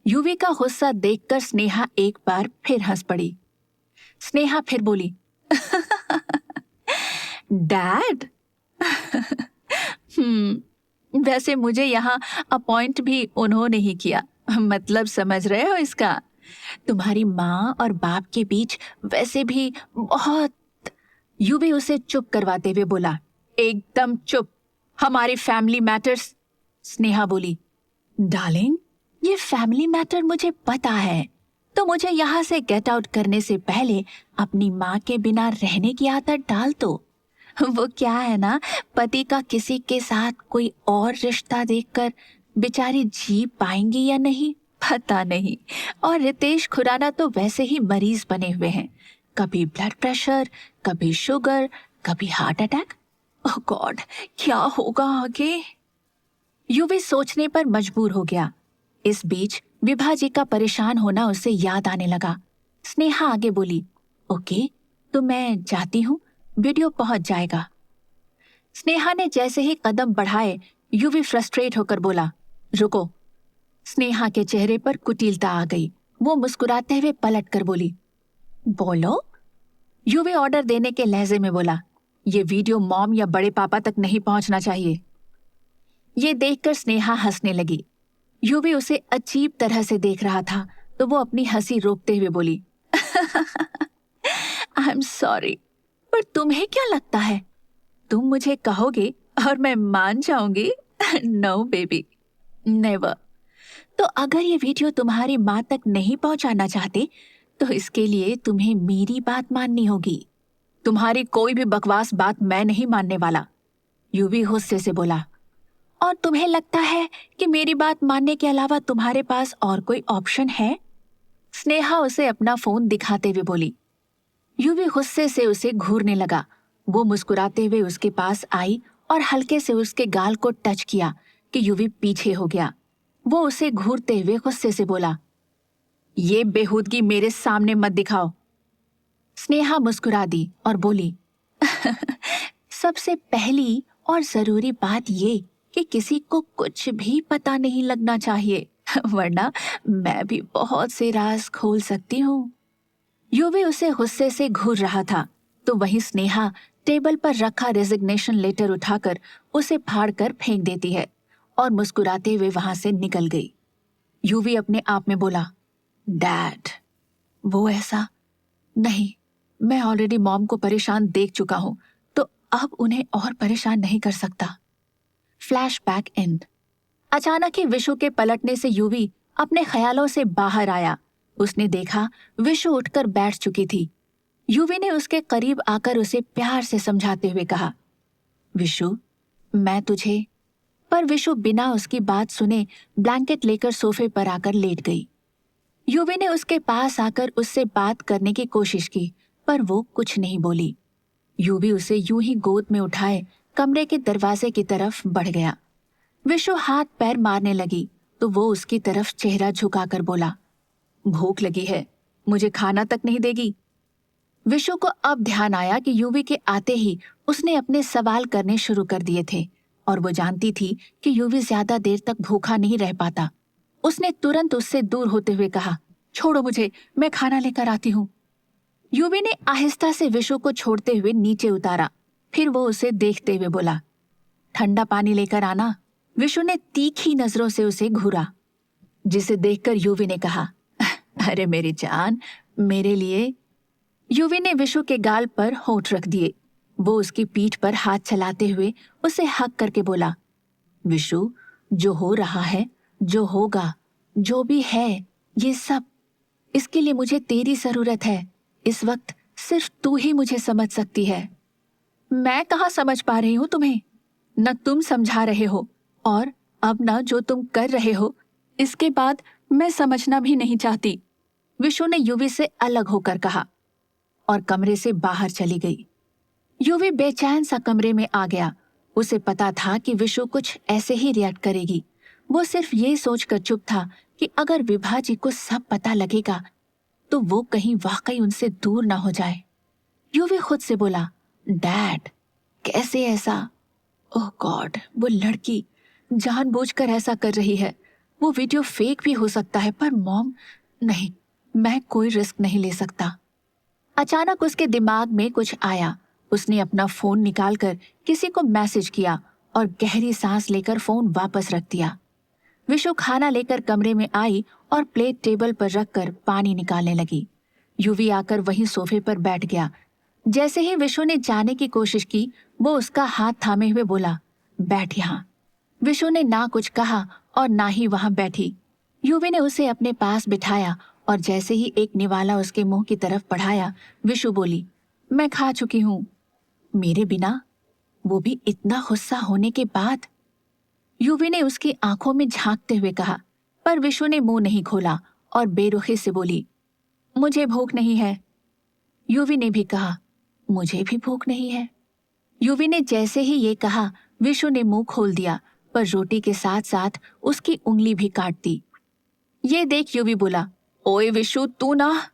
यूवी का गुस्सा देखकर स्नेहा एक बार फिर हंस पड़ी। स्नेहा फिर बोली, डैड? वैसे मुझे यहाँ अपॉइंट भी उन्होंने ही किया, मतलब समझ रहे हो इसका? तुम्हारी माँ और बाप के बीच वैसे भी बहुत। यूवी उसे चुप करवाते हुए बोला, एकदम चुप, हमारी फैमिली मैटर्स। स्नेहा बोली, डार्लिंग ये फैमिली मैटर मुझे पता है, तो मुझे यहाँ से गेट आउट करने से पहले अपनी माँ के बिना रहने की आदत डाल दो। वो क्या है ना, पति का किसी के साथ कोई और रिश्ता देखकर बेचारी जी पाएंगी या नहीं पता नहीं। और रितेश खुराना तो वैसे ही मरीज बने हुए हैं, कभी ब्लड प्रेशर, कभी शुगर, कभी हार्ट अटैक। ओह गॉड, क्या होगा आगे? युवी सोचने पर मजबूर हो गया। इस बीच विभा जी का परेशान होना उसे याद आने लगा। स्नेहा आगे बोली, ओके तो मैं जाती हूँ, वीडियो पहुंच जाएगा। स्नेहा ने जैसे ही कदम बढ़ाए, युवी फ्रस्ट्रेट होकर बोला, रुको। स्नेहा के चेहरे पर कुटिलता आ गई। वो मुस्कुराते हुए पलट कर बोली, बोलो। युवी ऑर्डर देने के लहजे में बोला, ये वीडियो मॉम या बड़े पापा तक नहीं पहुंचना चाहिए। ये देखकर स्नेहा हंसने लगी। युवी उसे अजीब तरह से देख रहा था, तो वो अपनी हंसी रोकते हुए बोली, आई एम सॉरी, पर तुम्हें क्या लगता है तुम मुझे कहोगे और मैं मान जाऊंगी? No baby, never. तो अगर ये वीडियो तुम्हारी माँ तक नहीं पहुंचाना चाहते, तो इसके लिए तुम्हें मेरी बात माननी होगी। तुम्हारी कोई भी बकवास बात मैं नहीं मानने वाला, युवी गुस्से से बोला। और तुम्हें लगता है कि मेरी बात मानने के अलावा तुम्हारे पास और कोई ऑप्शन है? स्नेहा उसे अपना फोन दिखाते हुए बोली। युवी गुस्से से उसे घूरने लगा। वो मुस्कुराते हुए उसके पास आई और हल्के से उसके गाल को टच किया कि युवी पीछे हो गया। वो उसे घूरते हुए गुस्से से बोला, ये बेहूदगी मेरे सामने मत दिखाओ। स्नेहा मुस्कुरा दी और बोली, सबसे पहली और जरूरी बात ये कि किसी को कुछ भी पता नहीं लगना चाहिए, वरना मैं भी बहुत से राज खोल सकती हूँ। युवी उसे गुस्से से घूर रहा था, तो वहीं स्नेहा टेबल पर रखा रेजिग्नेशन लेटर उठाकर उसे फाड़कर फेंक देती है और मुस्कुराते हुए वहां से निकल गई। युवी अपने आप में बोला, डैड, वो ऐसा नहीं, मैं ऑलरेडी मॉम को परेशान देख चुका हूं, तो अब उन्हें और परेशान नहीं कर सकता। Flashback and. अचानक ही विशु के पलटने से युवी अपने ख्यालों से बाहर आया। उसने देखा विशु उठकर बैठ चुकी थी। युवी ने उसके करीब आकर उसे प्यार से समझाते हुए कहा, विशु, मैं तुझे। पर विशु बिना उसकी बात सुने ब्लैंकेट लेकर सोफे पर आकर लेट गई। युवी ने उसके पास आकर उससे बात करने की कोशिश की, पर वो कुछ नहीं बोली। युवी उसे यूं ही गोद में उठाए कमरे के दरवाजे की तरफ बढ़ गया। विशु हाथ पैर मारने लगी, तो वो उसकी तरफ चेहरा झुकाकर बोला, भूख लगी है, मुझे खाना तक नहीं देगी? विशु को अब ध्यान आया कि युवी के आते ही उसने अपने सवाल करने शुरू कर दिए थे और वो जानती थी कि युवी ज्यादा देर तक भूखा नहीं रह पाता। उसने तुरंत उससे दूर होते हुए कहा, छोड़ो मुझे, मैं खाना लेकर आती हूँ। युवी ने आहिस्ता से विशु को छोड़ते हुए नीचे उतारा। फिर वो उसे देखते हुए बोला, ठंडा पानी लेकर आना। विशु ने तीखी नजरों से उसे घूरा, जिसे देखकर युवी ने कहा, अरे मेरी जान, मेरे लिए। युवी ने विशु के गाल पर होंठ रख दिए। वो उसकी पीठ पर हाथ चलाते हुए उसे हक करके बोला, विशु, जो हो रहा है, जो होगा, जो भी है, ये सब, इसके लिए मुझे तेरी जरूरत है। इस वक्त सिर्फ तू ही मुझे समझ सकती है। मैं कहाँ समझ पा रही हूँ तुम्हें? न तुम समझा रहे हो, और अब न जो तुम कर रहे हो, इसके बाद मैं समझना भी नहीं चाहती। विशु ने युवी से अलग होकर कहा और कमरे से बाहर चली गई। युवी बेचैन सा कमरे में आ गया। उसे पता था कि विशु कुछ ऐसे ही रिएक्ट करेगी। वो सिर्फ ये सोचकर चुप था कि अगर विभा जी को सब पता लगेगा तो वो कहीं वाकई उनसे दूर ना हो जाए। युवी खुद से बोला, डैड, कैसे ऐसा? ओह गॉड, वो लड़की जानबूझकर ऐसा कर रही है। वो वीडियो फेक भी हो सकता है, पर मॉम नहीं, मैं कोई रिस्क नहीं ले सकता। अचानक उसके दिमाग में कुछ आया। उसने अपना फोन निकालकर किसी को मैसेज किया और गहरी सांस लेकर फोन वापस रख दिया। विशु खाना लेकर कमरे में आई और प्लेट टेबल पर रखकर पानी निकालने लगी। युवी आकर वहीं सोफे पर बैठ गया। जैसे ही विशु ने जाने की कोशिश की, वो उसका हाथ थामे हुए बोला, बैठ यहाँ। विशु ने ना कुछ कहा और ना ही वहां बैठी। युवी ने उसे अपने पास बिठाया और जैसे ही एक निवाला उसके मुंह की तरफ बढ़ाया, विशु बोली, मैं खा चुकी हूं। मेरे बिना? वो भी इतना गुस्सा होने के बाद? युवी ने उसकी आंखों में झांकते हुए कहा, पर विशु ने मुंह नहीं खोला और बेरुखी से बोली, मुझे भूख नहीं है। युवी ने भी कहा, मुझे भी भूख नहीं है। युवी ने जैसे ही ये कहा, विशु ने मुंह खोल दिया, पर रोटी के साथ साथ उसकी उंगली भी काट दी। ये देख युवी बोला, ओए विशु, तू ना।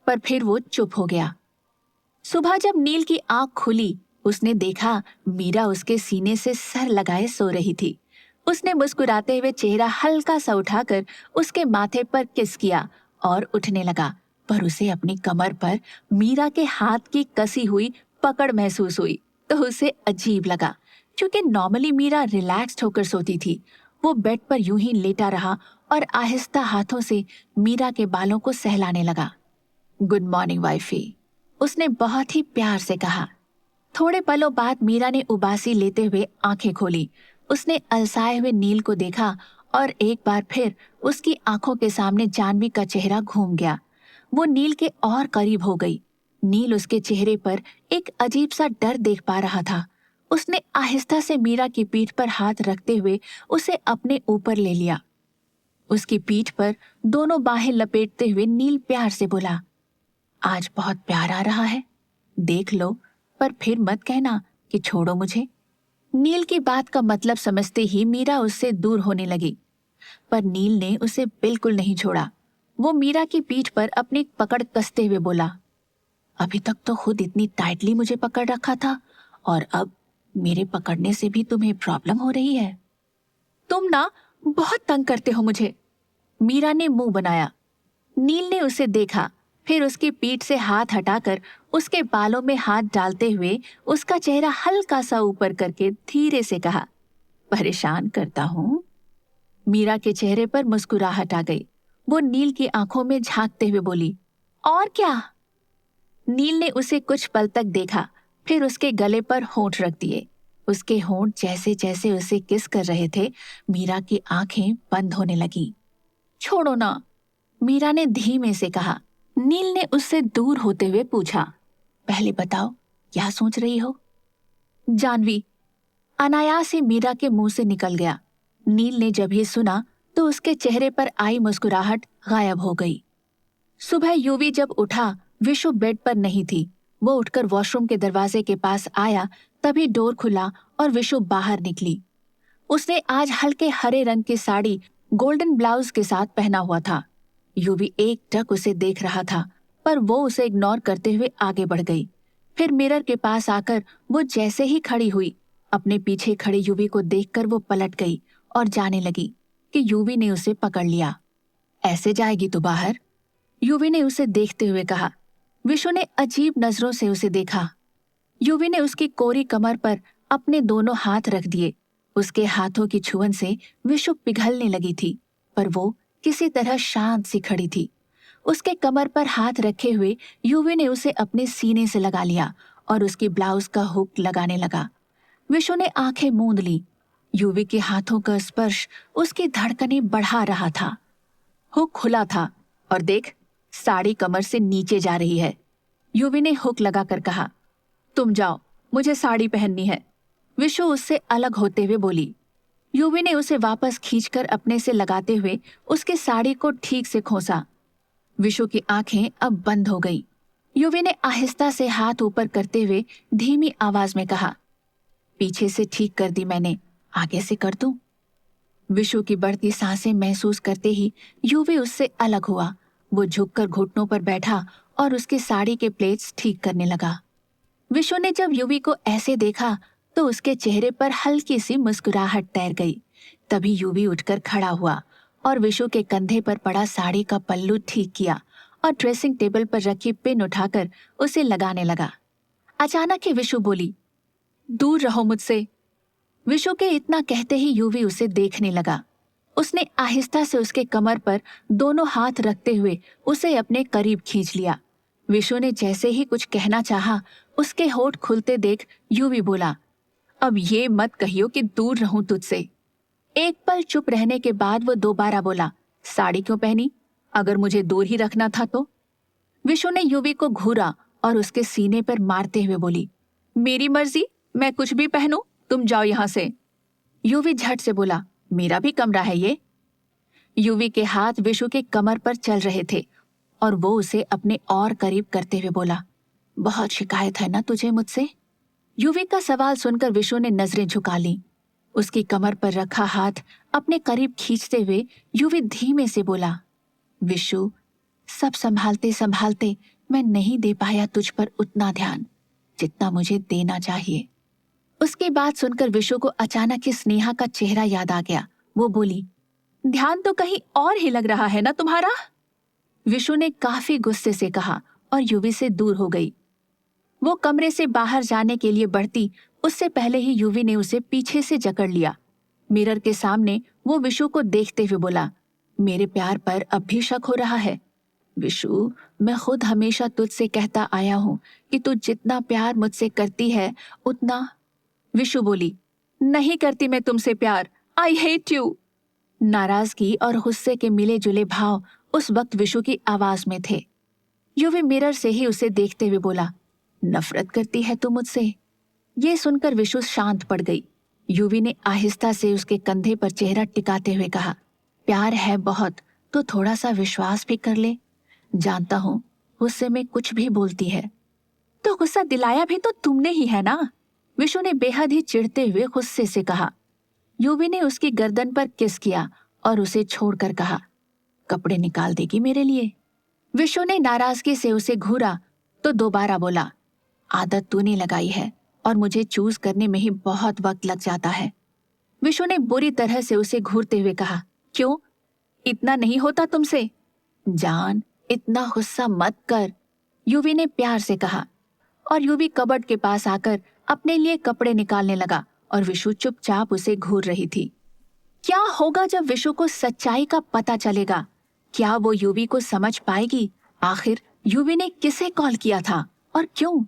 पर फिर वो चुप हो गया। सुबह जब नील की आंख खुली, उसने देखा मीरा उसके सीने से सर लगाए सो रही थी। उसने मुस्कुराते हुए चेहरा हल्का सा उठाकर उसके माथे पर किस किया और उठने लगा, पर उसे अपनी कमर पर मीरा के हाथ की कसी हुई पकड़ महसूस हुई तो उसे अजीब लगा, क्योंकि नॉर्मली मीरा रिलैक्स्ड होकर सोती थी। वो बेड पर यूं ही लेटा रहा और आहिस्ता हाथों से मीरा के बालों को सहलाने लगा। गुड मॉर्निंग वाइफी, उसने बहुत ही प्यार से कहा। थोड़े पलों बाद मीरा ने उबासी लेते हुए आंखें खोली। उसने अलसाए हुए नील को देखा और एक बार फिर उसकी आंखों के सामने जाह्नवी का चेहरा घूम गया। वो नील के और करीब हो गई। नील उसके चेहरे पर एक अजीब सा डर देख पा रहा था। उसने आहिस्ता से मीरा की पीठ पर हाथ रखते हुए उसे अपने ऊपर ले लिया। उसकी पीठ पर दोनों बाहें लपेटते हुए नील प्यार से बोला, आज बहुत प्यार आ रहा है, देख लो, पर फिर मत कहना कि छोड़ो मुझे। नील की बात का मतलब समझते ही मीरा उससे दूर होने लगी, पर नील ने उसे बिल्कुल नहीं छोड़ा। वो मीरा की पीठ पर अपनी पकड़ कसते हुए बोला, अभी तक तो खुद इतनी टाइटली मुझे पकड़ रखा था और अब मेरे पकड़ने से भी तुम्हें प्रॉब्लम हो रही है। तुम ना बहुत तंग करते हो मुझे। मीरा ने मुंह बनाया। नील ने उसे देखा, फिर उसकी पीठ से हाथ हटाकर उसके बालों में हाथ डालते हुए उसका चेहरा हल्का सा ऊपर करके धीरे से कहा, परेशान करता हूं? मीरा के चेहरे पर मुस्कुराहट आ गई। वो नील की आंखों में झांकते हुए बोली, और क्या? नील ने उसे कुछ पल तक देखा, फिर उसके गले पर होंठ रख दिए। उसके होंठ जैसे जैसे उसे किस कर रहे थे, मीरा की आंखें बंद होने लगीं। छोड़ो ना, मीरा ने धीमे से कहा। नील ने उससे दूर होते हुए पूछा, पहले बताओ क्या सोच रही हो? जाह्नवी, अनायास ही मीरा के मुंह से निकल गया। नील ने जब ये सुना तो उसके चेहरे पर आई मुस्कुराहट गायब हो गई। सुबह युवी जब उठा, विशु बेड पर नहीं थी। वो उठकर वॉशरूम के दरवाजे के पास आया, तभी डोर खुला और विशु बाहर निकली। उसने आज हल्के हरे रंग की साड़ी गोल्डन ब्लाउज के साथ पहना हुआ था। युवी एकटक उसे देख रहा था, पर वो उसे इग्नोर करते हुए आगे बढ़ गई। फिर मिरर के पास आकर वो जैसे ही खड़ी हुई, अपने पीछे खड़े युवी को देखकर वो पलट गई और जाने लगी कि युवी ने उसे पकड़ लिया। ऐसे जाएगी तो बाहर? युवी ने उसे देखते हुए कहा। विशु ने अजीब नजरों से उसे देखा। युवी ने उसकी कोरी कमर पर अपने दोनों हाथ रख दिए। उसके हाथों की छुअन से विशु पिघलने लगी थी, पर वो किसी तरह शांत सी खड़ी थी। उसके कमर पर हाथ रखे हुए युवी ने उसे अपने सीने से लगा लिया और उसकी ब्लाउज का हुक लगाने लगा। विशु ने आंखें मूंद ली। युवी के हाथों का स्पर्श उसकी धड़कनें बढ़ा रहा था। हुक खुला था और देख, साड़ी कमर से नीचे जा रही है। युवी ने हुक लगाकर कहा, तुम जाओ, मुझे साड़ी पहननी है। विशु उससे अलग होते हुए बोली। युवी ने उसे वापस खींचकर अपने से लगाते हुए उसकी साड़ी को ठीक से खोसा। विशु की आंखें अब बंद हो गईं। युवी ने आहिस्ता से हाथ ऊपर करते हुए धीमी आवाज में कहा, पीछे से ठीक कर दी मैंने, आगे से कर दूं? विशु की बढ़ती सांसें महसूस करते ही युवी उससे अलग हुआ। वो झुककर घुटनों पर बैठा और उसकी साड़ी के प्लेट्स ठीक करने लगा। विशु ने जब युवी को ऐसे देखा तो उसके चेहरे पर हल्की सी मुस्कुराहट तैर गई। तभी युवी उठकर खड़ा हुआ और विशु के कंधे पर पड़ा साड़ी का पल्लू ठीक किया और ड्रेसिंग टेबल पर रखी पिन उठाकर उसे लगाने लगा। अचानक ही विशु बोली, दूर रहो मुझसे। विशु के इतना कहते ही युवी उसे देखने लगा। उसने आहिस्ता से उसके कमर पर दोनों हाथ रखते हुए उसे अपने करीब खींच लिया। विशु ने जैसे ही कुछ कहना चाहा, उसके होठ खुलते देख युवी बोला, अब ये मत कहियो कि दूर रहूं तुझसे। एक पल चुप रहने के बाद वो दोबारा बोला, साड़ी क्यों पहनी? अगर मुझे दूर ही रखना था तो? विशु ने युवी को घूरा और उसके सीने पर मारते हुए बोली, मेरी मर्जी, मैं कुछ भी पहनूं, तुम जाओ यहां से। युवी झट से बोला, मेरा भी कमरा है ये। युवी के हाथ विशु के कमर पर चल रहे थे और वो उसे अपने और करीब करते हुए बोला, बहुत शिकायत है ना तुझे मुझसे? युवी का सवाल सुनकर विशु ने नजरें झुका ली। उसकी कमर पर रखा हाथ अपने करीब खींचते हुए युवी धीमे से बोला, विशु, सब संभालते संभालते मैं नहीं दे पाया तुझ पर उतना ध्यान जितना मुझे देना चाहिए। उसकी बात सुनकर विशु को अचानक ही स्नेहा का चेहरा याद आ गया। वो बोली, ध्यान तो कहीं और ही लग रहा है ना तुम्हारा? विशु ने काफी गुस्से से कहा और युवी से दूर हो गई। वो कमरे से बाहर जाने के लिए बढ़ती उससे पहले ही युवी ने उसे पीछे से जकड़ लिया। मिरर के सामने वो विशु को देखते हुए बोला, मेरे प्यार पर अब भी शक हो रहा है? विशु, मैं खुद हमेशा तुझसे कहता आया हूं कि तू जितना प्यार मुझसे करती है उतना। विशु बोली, नहीं करती मैं तुमसे प्यार, आई हेट यू। नाराजगी और गुस्से के मिले जुले भाव उस वक्त विशु की आवाज में थे। युवी मिरर से ही उसे देखते हुए बोला, नफरत करती है तू मुझसे? ये सुनकर विशु शांत पड़ गई। युवी ने आहिस्ता से उसके कंधे पर चेहरा टिकाते हुए कहा, प्यार है बहुत तो थोड़ा सा विश्वास भी कर ले। जानता हूं गुस्से में कुछ भी बोलती है। तो गुस्सा दिलाया भी तो तुमने ही है ना? विशु ने बेहद ही चिढ़ते हुए गुस्से से कहा। युवी ने उसकी गर्दन पर किस किया और उसे छोड़कर कहा, कपड़े निकाल देगी मेरे लिए? विशु ने नाराजगी से उसे घूरा तो दोबारा बोला, आदत तूने लगाई है और मुझे चूज करने में ही बहुत वक्त लग जाता है। विशु ने बुरी तरह से उसे घूरते हुए कहा, क्यों, इतना नहीं होता तुमसे? जान, इतना गुस्सा मत कर, युवी ने प्यार से कहा। और युवी कबर्ड के पास आकर अपने लिए कपड़े निकालने लगा और विशु चुपचाप उसे घूर रही थी। क्या होगा जब विशु को सच्चाई का पता चलेगा? क्या वो युवी को समझ पाएगी? आखिर युवी ने किसे कॉल किया था और क्यों?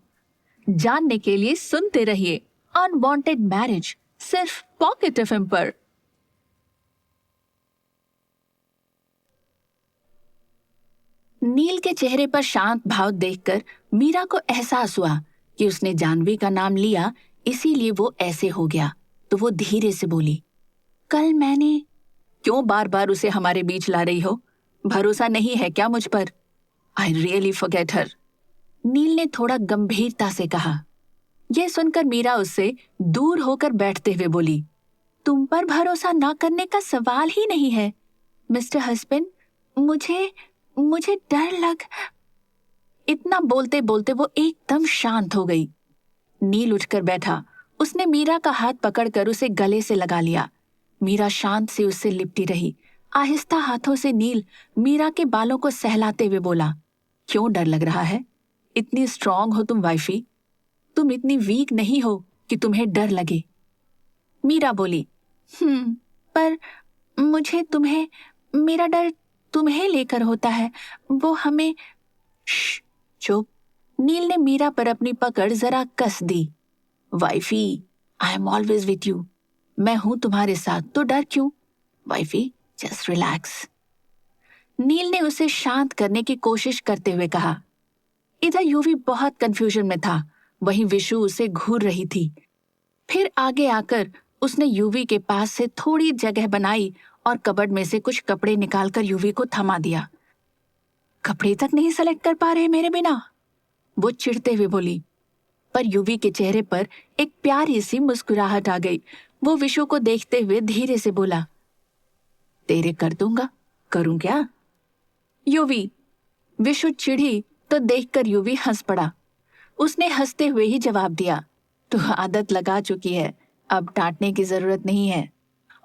जानने के लिए सुनते रहिए अनवांटेड मैरिज, सिर्फ पॉकेट एफएम पर। नील के चेहरे पर शांत भाव देखकर मीरा को एहसास हुआ कि उसने जानवी का नाम लिया, इसीलिए वो ऐसे हो गया। तो वो धीरे से बोली, कल मैंने। क्यों बार बार उसे हमारे बीच ला रही हो? भरोसा नहीं है क्या मुझ पर? आई रियली फॉरगेट हर। नील ने थोड़ा गंभीरता से कहा। यह सुनकर मीरा उससे दूर होकर बैठते हुए बोली, तुम पर भरोसा ना करने का सवाल ही नहीं है मिस्टर हस्बैंड। मुझे मुझे डर लग। इतना बोलते बोलते वो एकदम शांत हो गई। नील उठकर बैठा। उसने मीरा का हाथ पकड़कर उसे गले से लगा लिया। मीरा शांत से उससे लिपटी रही। आहिस्ता हाथों से नील मीरा के बालों को सहलाते हुए बोला, क्यों डर लग रहा है? इतनी स्ट्रांग हो तुम वाइफी, तुम इतनी वीक नहीं हो कि तुम्हें डर लगे। मीरा बोली, पर मुझे तुम्हें, मेरा डर तुम्हें लेकर होता है, वो हमें। चुप। नील ने मीरा पर अपनी पकड़ जरा कस दी। Wifey, I am always with you. मैं हूं तुम्हारे साथ, तो डर क्यों? Wifey, just relax. नील ने उसे शांत करने की कोशिश करते हुए कहा। इधर युवी बहुत कंफ्यूजन में था, वहीं विशु उसे घूर रही थी। फिर आगे आकर उसने युवी के पास से थोड़ी जगह बनाई और कबर्ड में से कुछ कपड़े निकालकर युवी को थमा दिया। कपड़े तक नहीं सेलेक्ट कर पा रहे मेरे बिना? वो चिढ़ते हुए बोली। पर युवी के चेहरे पर एक प्यारी सी मुस्कुराहट आ गई। वो विशु को देखते हुए धीरे से बोला, तेरे कर दूंगा। करूं क्या? युवी। विशु चिढ़ी तो देखकर युवी हंस पड़ा। उसने हंसते हुए ही जवाब दिया, तो आदत लगा चुकी है, अब डांटने की जरूरत नहीं है।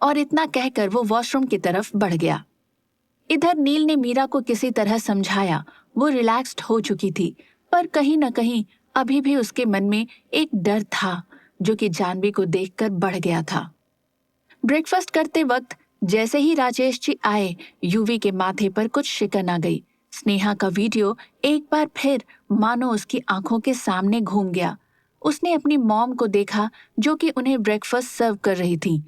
और इतना कहकर वो वॉशरूम की तरफ बढ़ गया। इधर नील ने मीरा को किसी तरह समझाया। वो रिलैक्स्ड हो चुकी थी, पर कहीं न कहीं अभी भी उसके मन में एक डर था जो कि जानवी को देखकर बढ़ गया था। ब्रेकफास्ट करते वक्त जैसे ही राजेश जी आए, युवी के माथे पर कुछ शिकन आ गई। स्नेहा का वीडियो एक बार फिर मानो उसकी आंखों के सामने घूम गया। उसने अपनी मॉम को देखा जो कि उन्हें ब्रेकफास्ट सर्व कर रही थी।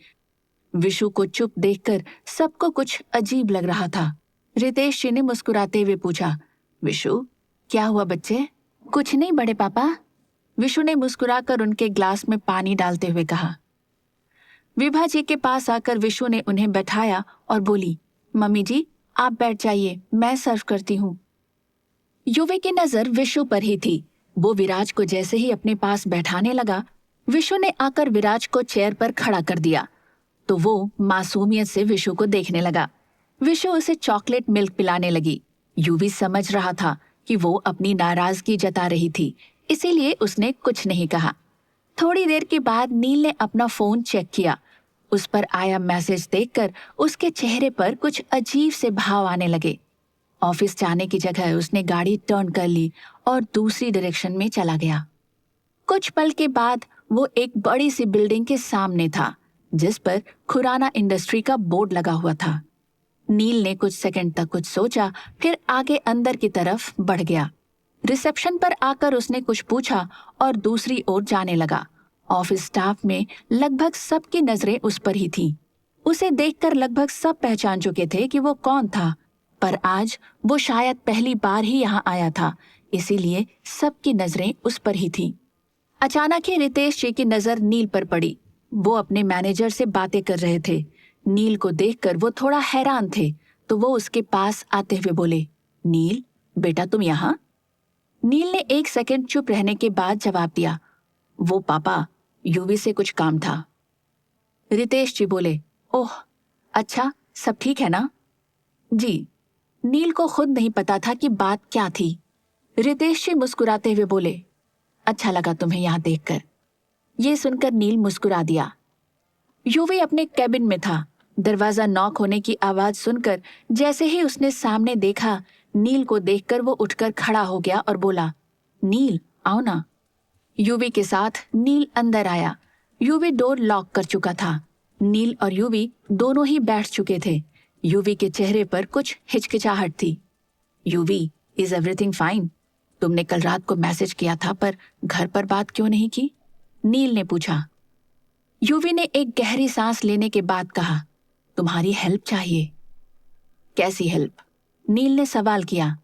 विशु को चुप देखकर सबको कुछ अजीब लग रहा था। रितेश जी ने मुस्कुराते हुए पूछा, विशु, क्या हुआ बच्चे? कुछ नहीं बड़े पापा, विशु ने मुस्कुराकर उनके ग्लास में पानी डालते हुए कहा। विभा जी के पास आकर विशु ने उन्हें बैठाया और बोली, मम्मी जी आप बैठ जाइए, मैं सर्व करती हूँ। युवी की नजर विशु पर ही थी। वो विराज को जैसे ही अपने पास बैठाने लगा, विशु ने आकर विराज को चेयर पर खड़ा कर दिया तो वो मासूमियत से विशु को देखने लगा। विशु उसे चॉकलेट मिल्क पिलाने लगी। युवी समझ रहा था कि वो अपनी नाराजगी जता रही थी, इसीलिए उसने कुछ नहीं कहा। थोड़ी देर के बाद नील ने अपना फोन चेक किया। उस पर आया मैसेज देखकर उसके चेहरे पर कुछ अजीब से भाव आने लगे। ऑफिस जाने की जगह उसने गाड़ी टर्न कर ली और दूसरी डायरेक्शन में चला गया। कुछ पल के बाद वो एक बड़ी सी बिल्डिंग के सामने था जिस पर खुराना इंडस्ट्री का बोर्ड लगा हुआ था। नील ने कुछ सेकंड तक कुछ सोचा, फिर आगे अंदर की तरफ बढ़ गया। रिसेप्शन पर आकर उसने कुछ पूछा और दूसरी ओर जाने लगा। ऑफिस स्टाफ में लगभग सबकी नजरें उस पर ही थीं। उसे देखकर लगभग सब पहचान चुके थे कि वो कौन था, पर आज वो शायद पहली बार ही यहाँ आया था, इसीलिए सबकी नजरें उस पर ही थीं। अचानक ही रितेश जी की नजर नील पर पड़ी। वो अपने मैनेजर से बातें कर रहे थे। नील को देखकर वो थोड़ा हैरान थे तो वो उसके पास आते हुए बोले, नील बेटा तुम यहाँ? नील ने एक सेकंड चुप रहने के बाद जवाब दिया, वो पापा युवी से कुछ काम था। रितेश जी बोले, ओह अच्छा, सब ठीक है ना? जी। नील को खुद नहीं पता था कि बात क्या थी। रितेश जी मुस्कुराते हुए बोले, अच्छा लगा तुम्हें यहाँ देखकर। ये सुनकर नील मुस्कुरा दिया। युवी अपने कैबिन में था। दरवाजा नॉक होने की आवाज सुनकर जैसे ही उसने सामने देखा, नील को देखकर वो उठकर खड़ा हो गया और बोला, नील आओ ना। युवी के साथ नील अंदर आया। युवी डोर लॉक कर चुका था। नील और युवी दोनों ही बैठ चुके थे। युवी के चेहरे पर कुछ हिचकिचाहट थी। युवी, इज एवरीथिंग फाइन? तुमने कल रात को मैसेज किया था पर घर पर बात क्यों नहीं की? नील ने पूछा। युवी ने एक गहरी सांस लेने के बाद कहा, तुम्हारी हेल्प चाहिए। कैसी हेल्प? नील ने सवाल किया।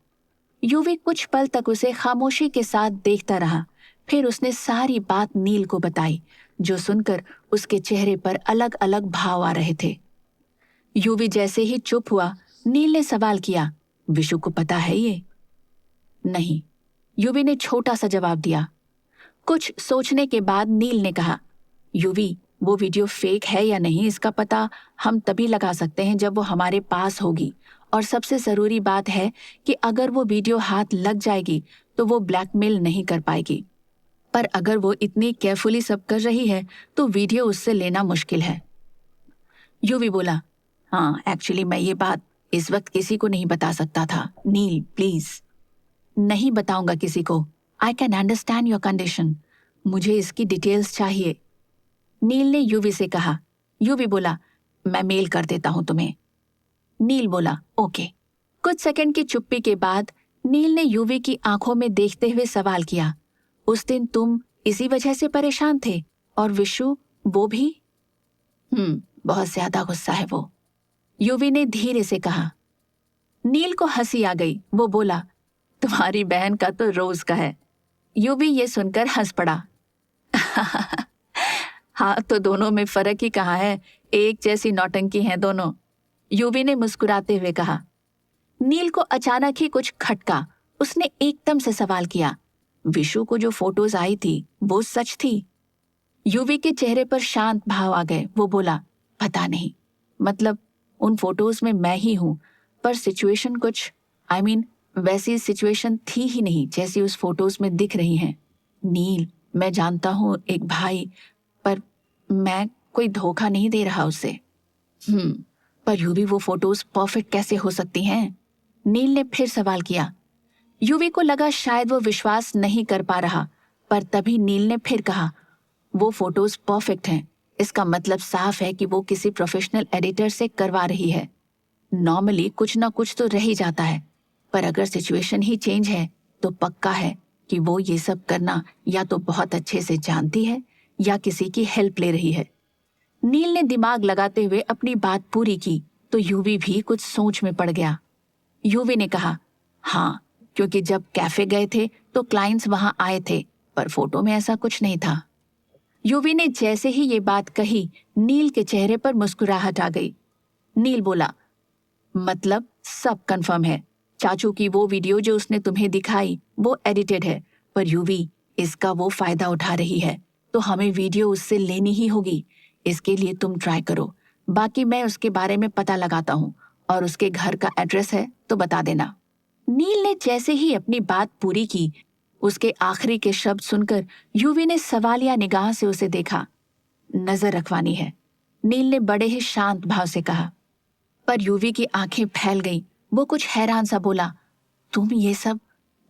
युवी कुछ पल तक उसे खामोशी के साथ देखता रहा, फिर उसने सारी बात नील को बताई, जो सुनकर उसके चेहरे पर अलग अलग भाव आ रहे थे। युवी जैसे ही चुप हुआ, नील ने सवाल किया, विशु को पता है ये? नहीं, युवी ने छोटा सा जवाब दिया। कुछ सोचने के बाद नील ने कहा, युवी, वो वीडियो फेक है या नहीं इसका पता हम तभी लगा सकते हैं जब वो हमारे पास होगी, और सबसे जरूरी बात है कि अगर वो वीडियो हाथ लग जाएगी तो वो ब्लैकमेल नहीं कर पाएगी। पर अगर वो इतनी केयरफुली सब कर रही है तो वीडियो उससे लेना मुश्किल है। युवी बोला, हाँ एक्चुअली मैं ये बात इस वक्त किसी को नहीं बता सकता था। नील प्लीज। नहीं बताऊंगा किसी को। I can understand your condition. मुझे इसकी डिटेल्स चाहिए। नील ने युवी से कहा। युवी बोला, मैं मेल कर देता हूं तुम्हें। नील बोला, ओके। कुछ सेकंड की चुप्पी के बाद नील ने युवी की आंखों में देखते हुए सवाल किया, उस दिन तुम इसी वजह से परेशान थे और विशु वो भी? बहुत ज्यादा गुस्सा है वो, युवी ने धीरे से कहा। नील को हंसी आ गई। वो बोला, तुम्हारी बहन का तो रोज का है। युवी ये सुनकर हंस पड़ा। हाँ तो दोनों में फर्क ही कहाँ है, एक जैसी नौटंकी हैं दोनों, युवी ने मुस्कुराते हुए कहा। नील को अचानक ही कुछ खटका। उसने एकदम से सवाल किया, विशु को जो फोटोज आई थी वो सच थी? युवी के चेहरे पर शांत भाव आ गए। वो बोला, पता नहीं, मतलब उन फोटोज में मैं ही हूं, पर सिचुएशन कुछ वैसी सिचुएशन थी ही नहीं जैसी उस फोटोज में दिख रही हैं। नील, मैं जानता हूं एक भाई, पर मैं कोई धोखा नहीं दे रहा उसे। पर युवी वो फोटोज परफेक्ट कैसे हो सकती हैं? नील ने फिर सवाल किया। युवी को लगा शायद वो विश्वास नहीं कर पा रहा, पर तभी नील ने फिर कहा, वो फोटोज परफेक्ट हैं, इसका मतलब साफ है कि वो किसी प्रोफेशनल एडिटर से करवा रही है। नॉर्मली कुछ ना कुछ तो रह ही जाता है, पर अगर सिचुएशन ही चेंज है तो पक्का है कि वो ये सब करना या तो बहुत अच्छे से जानती है या किसी की हेल्प ले रही है। नील ने दिमाग लगाते हुए अपनी बात पूरी की तो यूवी भी कुछ सोच में पड़ गया। यूवी ने कहा, हाँ, क्योंकि जब कैफे गए थे तो क्लाइंट्स वहां आए थे, पर फोटो में ऐसा कुछ नहीं था। यूवी ने जैसे ही ये बात कही, नील के चेहरे पर मुस्कुराहट आ गई। नील बोला, मतलब सब कंफर्म है। चाचू की वो वीडियो जो उसने तुम्हें दिखाई वो एडिटेड है, पर यूवी इसका वो फायदा उठा रही है, तो हमें वीडियो उससे लेनी ही होगी। इसके लिए तुम ट्राई करो, बाकी मैं उसके बारे में पता लगाता हूँ, और उसके घर का एड्रेस है तो बता देना। नील ने जैसे ही अपनी बात पूरी की, उसके आखिरी के शब्द सुनकर यूवी ने सवालिया निगाह से उसे देखा। नजर रखवानी है, नील ने बड़े ही शांत भाव से कहा। पर यूवी की आंखें फैल गईं। वो कुछ हैरान सा बोला, तुम ये सब?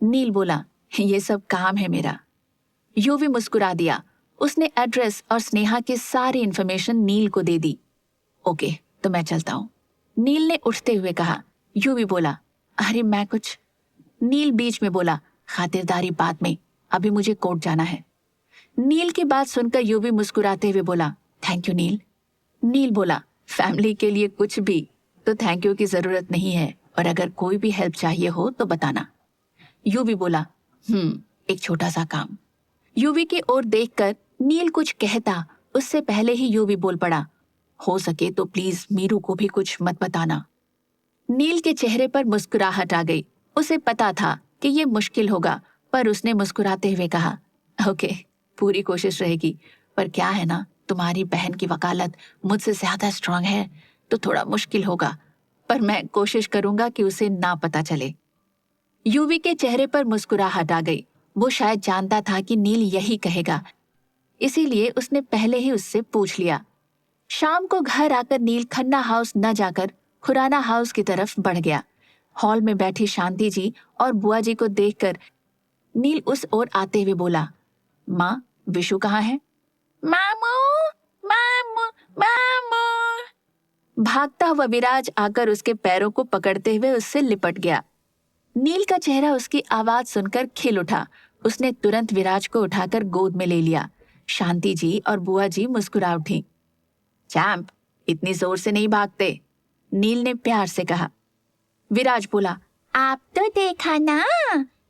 नील बोला, ये सब काम है मेरा। यूवी मुस्कुरा दिया। उसने एड्रेस और स्नेहा की सारी इन्फॉर्मेशन नील को दे दी। ओके, तो मैं चलता हूँ, नील ने उठते हुए कहा। यूवी बोला, अरे मैं कुछ। नील बीच में बोला, खातिरदारी बाद में, अभी मुझे कोर्ट जाना है। नील की बात सुनकर यूवी मुस्कुराते हुए बोला, थैंक यू नील। नील बोला, फैमिली के लिए कुछ भी तो थैंक यू की जरूरत नहीं है, और अगर कोई भी हेल्प चाहिए हो तो बताना। यूवी बोला, एक छोटा सा काम। यूवी की ओर देखकर नील कुछ कहता, उससे पहले ही यूवी बोल पड़ा, हो सके तो प्लीज मीरू को भी कुछ मत बताना। नील के चेहरे पर मुस्कुराहट आ गई। उसे पता था कि ये मुश्किल होगा, पर उसने मुस्कुराते हुए कहा, ओके, पूरी कोशिश रहेगी, पर क्या है ना, तुम्हारी बहन की वकालत मुझसे ज्यादा स्ट्रांग है, तो थोड़ा मुश्किल होगा, पर मैं कोशिश करूंगा कि उसे ना पता चले। यूवी के चेहरे पर मुस्कुराहट आ गई। वो शायद जानता था कि नील यही कहेगा, इसीलिए उसने पहले ही उससे पूछ लिया। शाम को घर आकर नील खन्ना हाउस न जाकर खुराना हाउस की तरफ बढ़ गया। हॉल में बैठी शांति जी और बुआ जी को देखकर नील उस ओर आते हुए बोला, माँ, विशु कहाँ है? मामू, मामू, मामू। भागता हुआ विराज आकर उसके पैरों को पकड़ते हुए उससे लिपट गया। नील का चेहरा उसकी आवाज सुनकर खिल उठा। उसने तुरंत विराज को उठाकर गोद में ले लिया। शांति जी और बुआ जी मुस्कुरा उठी। चैंप, इतनी जोर से नहीं भागते, नील ने प्यार से कहा। विराज बोला, आप तो देखा ना,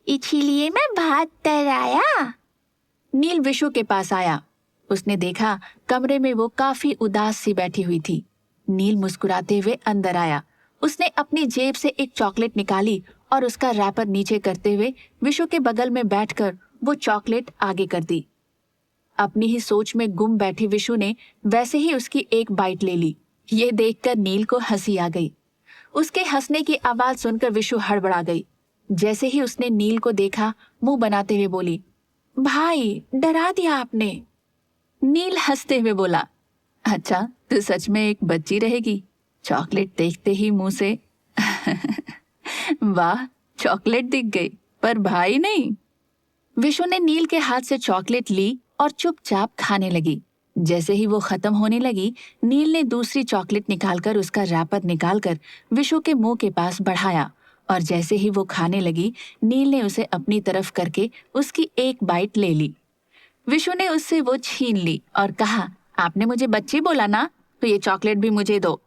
इसीलिए मैं भाग कर आया। नील विशु के पास आया। उसने देखा कमरे में वो काफी उदास सी बैठी हुई थी। नील मुस्कुराते हुए अंदर आया। उसने अपनी जेब से एक चॉकलेट निकाली और उसका रैपर नीचे करते हुए विशु के बगल में बैठकर वो चॉकलेट आगे कर दी। अपनी ही सोच में गुम बैठी विशु ने वैसे ही उसकी एक बाइट ले ली। ये देखकर नील को हंसी आ गई। उसके हंसने की आवाज सुनकर विशु हड़बड़ा गई। जैसे ही उसने नील को देखा, मुंह बनाते हुए बोली, भाई, डरा दिया आपने। नील हंसते हुए बोला, अच्छा, तू सच में एक बच्ची रहेगी। चॉकलेट देखते ही मुंह से वाह, चॉकलेट दिख गई, पर भाई नहीं। विशु ने नील के हाथ से चॉकलेट ली और चुपचाप खाने लगी। जैसे ही वो खत्म होने लगी, नील ने दूसरी चॉकलेट निकालकर उसका रैपर निकालकर विशु के मुंह के पास बढ़ाया, और जैसे ही वो खाने लगी, नील ने उसे अपनी तरफ करके उसकी एक बाइट ले ली। विशु ने उससे वो छीन ली और कहा, आपने मुझे बच्ची बोला ना, तो ये चॉकलेट भी मुझे दो।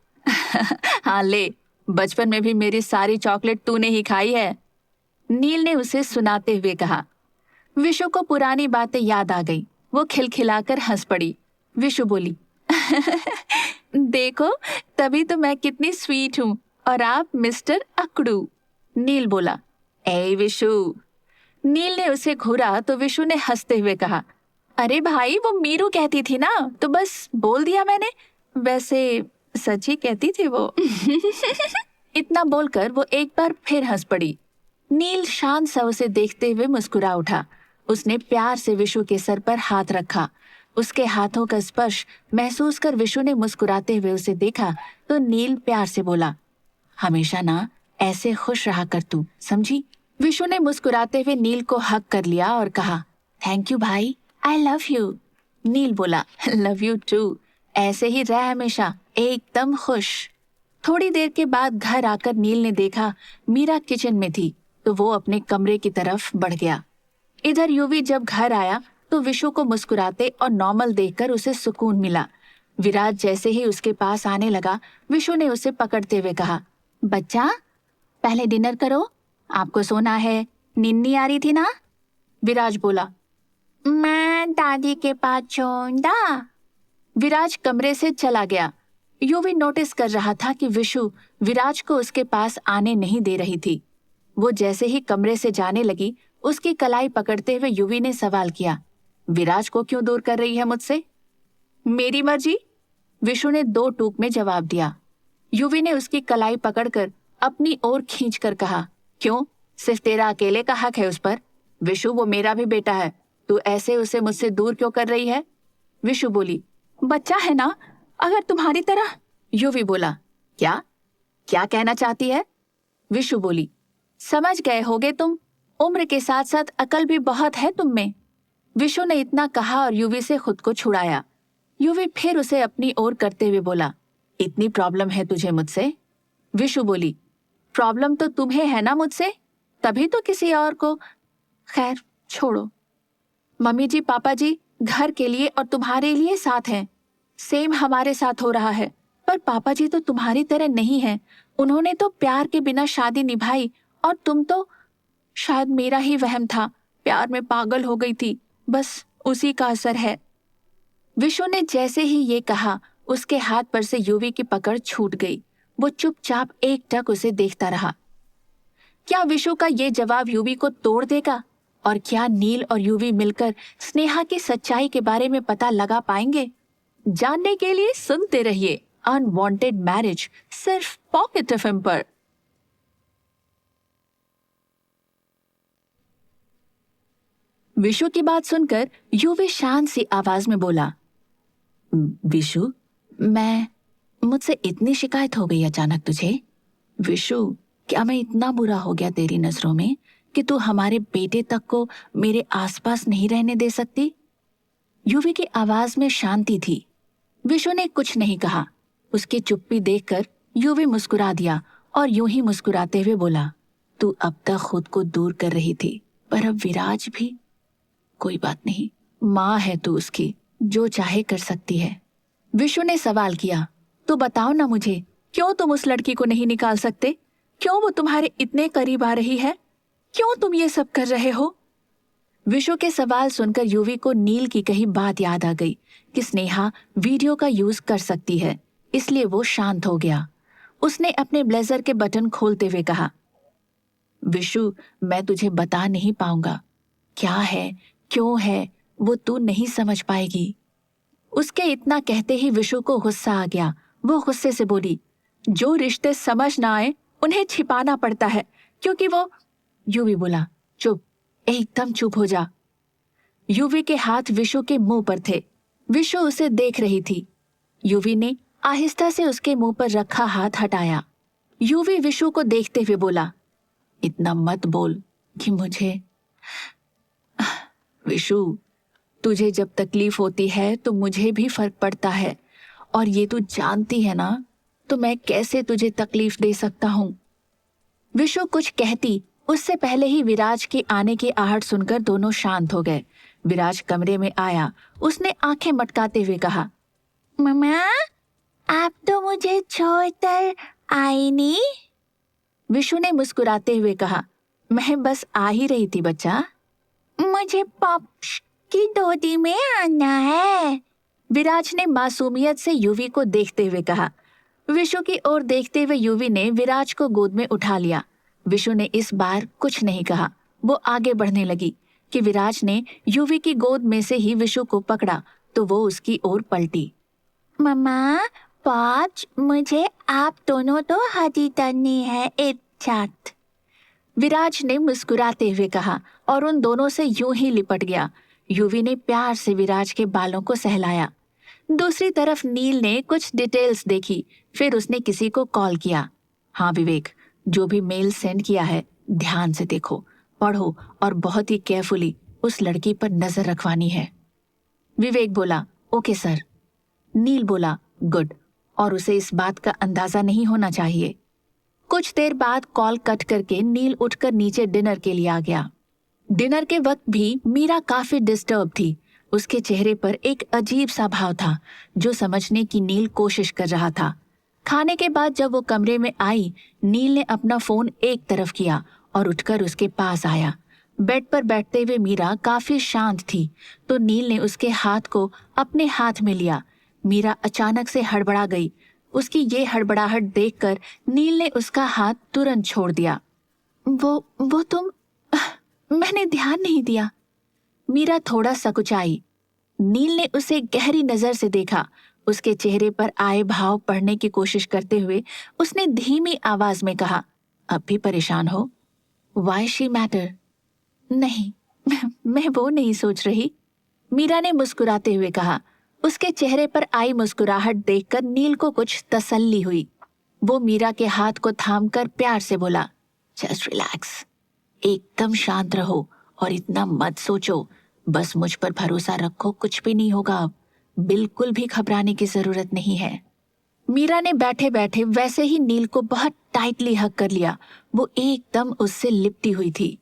हाँ ले, बचपन में भी मेरी सारी चॉकलेट तूने ही खाई है, नील ने उसे सुनाते हुए कहा। विशु को पुरानी बातें याद आ गई। वो खिलखिलाकर हंस पड़ी। विशु बोली, देखो, तभी तो मैं कितनी स्वीट हूँ, और आप मिस्टर अकड़ू। नील बोला, ए विशु। नील ने उसे घूरा तो विशु ने हंसते हुए कहा, अरे भाई, वो मीरू कहती थी ना, तो बस बोल दिया मैंने, वैसे सच ही कहती थी वो। इतना बोलकर वो एक बार फिर हंस पड़ी। नील शांत सा उसे देखते हुए मुस्कुरा उठा। उसने प्यार से विशु के सर पर हाथ रखा। उसके हाथों का स्पर्श महसूस कर विशु ने मुस्कुराते हुए उसे देखा तो नील प्यार से बोला, हमेशा ना ऐसे खुश रहा कर तू, समझी? विशु ने मुस्कुराते हुए नील को हग कर लिया और कहा, थैंक यू भाई, आई लव यू। नील बोला, लव यू टू, ऐसे ही रह हमेशा, एकदम खुश। थोड़ी देर के बाद घर आकर नील ने देखा मीरा किचन में थी, तो वो अपने कमरे की तरफ बढ़ गया। इधर यूवी जब घर आया तो विशु को मुस्कुराते और नॉर्मल देखकर उसे सुकून मिला। विराज जैसे ही उसके पास आने लगा, विशु ने उसे पकड़ते हुए कहा, बच्चा, पहले डिनर करो, आपको सोना है, नींद नहीं आ रही थी ना? विराज बोला, मैं दादी के पास सोऊंगा। विराज कमरे से चला गया। युवी नोटिस कर रहा था कि विशु विराज को उसके पास आने नहीं दे रही थी। वो जैसे ही कमरे से जाने लगी, उसकी कलाई पकड़ते हुए युवी ने सवाल किया, विराज को क्यों दूर कर रही है मुझसे? मेरी मर्जी, विशु ने 2 टूक में जवाब दिया। युवी ने उसकी कलाई पकड़कर अपनी ओर खींचकर कहा, क्यों, सिर्फ तेरा अकेले का हक है उस पर? विशु, वो मेरा भी बेटा है, तू ऐसे उसे मुझसे दूर क्यों कर रही है? विशु बोली, बच्चा है ना, अगर तुम्हारी तरह। युवी बोला, क्या क्या कहना चाहती है? विशु बोली, समझ गए होगे तुम, उम्र के साथ साथ अकल भी बहुत है तुम में। विशु ने इतना कहा और युवी से खुद को छुड़ाया। युवी फिर उसे अपनी ओर करते हुए बोला, इतनी प्रॉब्लम है तुझे मुझसे? विशु बोली, प्रॉब्लम तो तुम्हें है ना मुझसे, तभी तो किसी और को। खैर छोड़ो। मम्मी जी, पापा जी घर के लिए और तुम्हारे लिए साथ हैं। सेम हमारे साथ हो रहा है, पर पापा जी तो तुम्हारी तरह नहीं हैं। उन्होंने तो प्यार के बिना शादी निभाई, और तुम तो, शायद मेरा ही वहम था, प्यार में पागल हो गई थी, बस उसी का असर है। विशु ने जैसे ही ये कहा, उसके हाथ पर से युवी की पकड़ छूट गई। वो चुपचाप एकटक उसे देखता रहा। क्या विशु का ये जवाब युवी को तोड़ देगा? और क्या नील और युवी मिलकर स्नेहा की सच्चाई के बारे में पता लगा पाएंगे? जानने के लिए सुनते रहिए अनवांटेड मैरिज, सिर्फ पॉकेट एफएम पर। विशु की बात सुनकर युवी शांत सी आवाज में बोला, विशु, मुझसे इतनी शिकायत हो गई अचानक तुझे? विशु, क्या मैं इतना बुरा हो गया तेरी नजरों में कि तू हमारे बेटे तक को मेरे आसपास नहीं रहने दे सकती? युवी की आवाज में शांति थी। विशु ने कुछ नहीं कहा। उसकी चुप्पी देखकर युवी मुस्कुरा दिया और यूं ही मुस्कुराते हुए बोला, तू अब तक खुद को दूर कर रही थी, पर अब विराज भी। कोई बात नहीं, माँ है तू उसकी, जो चाहे कर सकती है। विशु ने सवाल किया, तो बताओ ना मुझे, क्यों तुम उस लड़की को नहीं निकाल सकते? क्यों वो तुम्हारे इतने करीब आ रही है? क्यों तुम ये सब कर रहे हो? विशु के सवाल सुनकर युवी को नील की कही बात याद आ गई कि स्नेहा वीडियो का यूज कर सकती है, इसलिए वो शांत हो गया। उसने अपने ब्लेजर के बटन खोलते हुए कहा, विशु, मैं तुझे बता नहीं पाऊंगा। क्या है, क्यों है, वो तू नहीं समझ पाएगी। उसके इतना कहते ही विशु को गुस्सा आ गया। वो गुस्से से बोली, जो रिश्ते समझ ना आए उन्हें छिपाना पड़ता है, क्योंकि वो। युवी बोला, चुप, एकदम चुप हो जा। युवी के हाथ विशु के मुंह पर थे। विशु उसे देख रही थी। युवी ने आहिस्ता से उसके मुंह पर रखा हाथ हटाया। युवी विशु को देखते हुए बोला, इतना मत बोल कि मुझे। विशु, तुझे जब तकलीफ होती है तो मुझे भी फर्क पड़ता है, और ये तू जानती है ना, तो मैं कैसे तुझे तकलीफ दे सकता हूं। विशु कुछ कहती उससे पहले ही विराज के आने की आहट सुनकर दोनों शांत हो गए। विराज कमरे में आया। उसने आंखें मटकाते हुए कहा, मम्मा, आप तो मुझे छोड़कर आई नहीं। विशु ने मुस्कुराते हुए कहा, मैं बस आ ही रही थी बच्चा। मुझे पॉप्स की गोदी में आना है, विराज ने मासूमियत से युवी को देखते हुए कहा। विशु की ओर देखते हुए युवी ने विराज को गोद में उठा लिया। विशु ने इस बार कुछ नहीं कहा। वो आगे बढ़ने लगी कि विराज ने युवी की गोद में से ही विशु को पकड़ा तो वो उसकी ओर पलटी। मम्मा, पॉप्स, मुझे आप दोनों तो हदी करनी है एक साथ, विराज ने मुस्कुराते हुए कहा और उन दोनों से यूं ही लिपट गया। युवी ने प्यार से विराज के बालों को सहलाया। दूसरी तरफ नील ने कुछ डिटेल्स देखी, फिर उसने किसी को कॉल किया। हाँ विवेक, जो भी मेल सेंड किया है ध्यान से देखो, पढ़ो और बहुत ही केयरफुली उस लड़की पर नजर रखवानी है। विवेक बोला, ओके सर। नील बोला, गुड, और उसे इस बात का अंदाजा नहीं होना चाहिए। कुछ देर बाद कॉल कट करके नील उठकर नीचे डिनर के लिए आ गया। डिनर के वक्त भी मीरा काफी डिस्टर्ब थी। उसके चेहरे पर एक अजीब सा भाव था जो समझने की नील कोशिश कर रहा था। खाने के बाद जब वो कमरे में आई, नील ने अपना फोन एक तरफ किया और उठकर उसके पास आया। बेड पर बैठते हुए मीरा काफी शांत थी, तो नील ने उसके हाथ को अपने हाथ में लिया। मीरा अचानक से हड़बड़ा गई। उसकी ये हड़बड़ाहट देखकर नील ने उसका हाथ तुरंत छोड़ दिया। वो तुम मैंने ध्यान नहीं दिया। मीरा थोड़ा सकुचाई। नील ने उसे गहरी नजर से देखा। उसके चेहरे पर आए भाव पढ़ने की कोशिश करते हुए उसने धीमी आवाज में कहा, अब भी परेशान हो? Why she matter? नहीं, मैं वो नहीं सोच रही। मीरा ने मुस्कुराते हुए कहा। उसके चेहरे पर आई मुस्कुराहट देखकर नील को कुछ तसल्ली हुई। वो मीरा के हाथ को थामकर प्यार से बोला, जस्ट रिलैक्स, एकदम शांत रहो और इतना मत सोचो। बस मुझ पर भरोसा रखो, कुछ भी नहीं होगा। अब बिल्कुल भी घबराने की जरूरत नहीं है। मीरा ने बैठे बैठे वैसे ही नील को बहुत टाइटली हग कर लिया। वो एकदम उससे लिपटी हुई थी।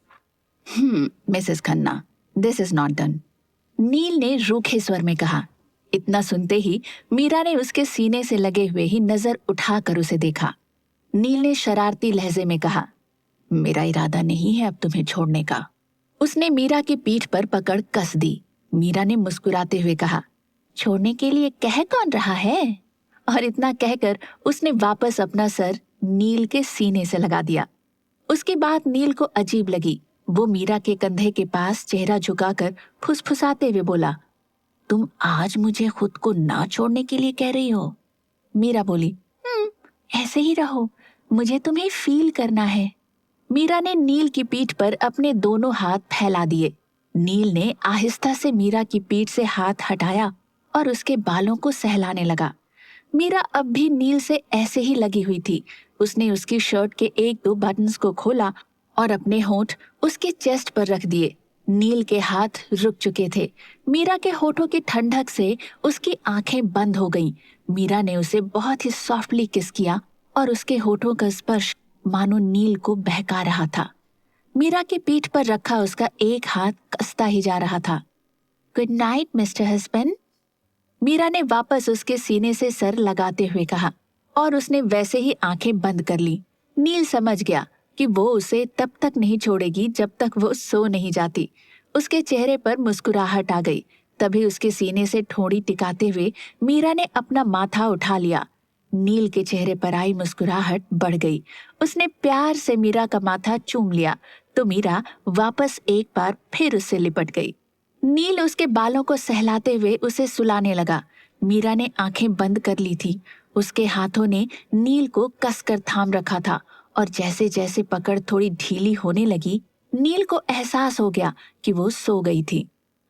Mrs Khanna, this is not done, Neel ने रूखे स्वर में कहा। इतना सुनते ही मीरा ने उसके सीने से लगे हुए ही नजर उठाकर उसे देखा। नील ने शरारती लहजे में कहा, मेरा इरादा नहीं है अब तुम्हें छोड़ने का। उसने मीरा की पीठ पर पकड़ कस दी। मीरा ने मुस्कुराते हुए कहा, छोड़ने के लिए कह कौन रहा है? और इतना कहकर उसने वापस अपना सर नील के सीने से लगा दिया। उसकी बात नील को अजीब लगी। वो मीरा के कंधे के पास चेहरा झुकाकर फुसफुसाते हुए बोला, तुम आज मुझे खुद को ना छोड़ने के लिए कह रही हो? मीरा बोली, ऐसे ही रहो, मुझे तुम्हें फील करना है। मीरा ने नील की पीठ पर अपने दोनों हाथ फैला दिए। नील ने आहिस्ता से मीरा की पीठ से हाथ हटाया और उसके बालों को सहलाने लगा। मीरा अब भी नील से ऐसे ही लगी हुई थी। उसने उसकी शर्ट के एक दो बटन्स को खोला और अपने होंठ उसके चेस्ट पर रख दिए। नील के हाथ रुक चुके थे। मीरा के होठों की ठंडक से उसकी आंखें बंद हो गईं। मीरा ने उसे बहुत ही सॉफ्टली किस किया और उसके होठों का स्पर्श मानो नील को बहका रहा था। मीरा की पीठ पर रखा उसका एक हाथ कसता ही जा रहा था। Good night mister husband, Meera ने वापस उसके सीने से सर लगाते हुए कहा और उसने वैसे ही आंखें बंद कर ली। नील समझ गया कि वो उसे तब तक नहीं छोड़ेगी जब तक वो सो नहीं जाती। उसके चेहरे पर मुस्कुराहट आ गई। तभी उसके सीने से ठोड़ी टिकाते हुए मीरा ने अपना माथा उठा लिया। नील के चेहरे पर आई मुस्कुराहट बढ़ गई। उसने प्यार से मीरा का माथा चूम लिया तो मीरा वापस एक बार फिर उससे लिपट गई। नील उसके बालों को सहलाते हुए उसे सुलाने लगा। मीरा ने आंखें बंद कर ली थी। उसके हाथों ने नील को कसकर थाम रखा था और जैसे जैसे पकड़ थोड़ी ढीली होने लगी, नील को एहसास हो गया कि वो सो गई थी।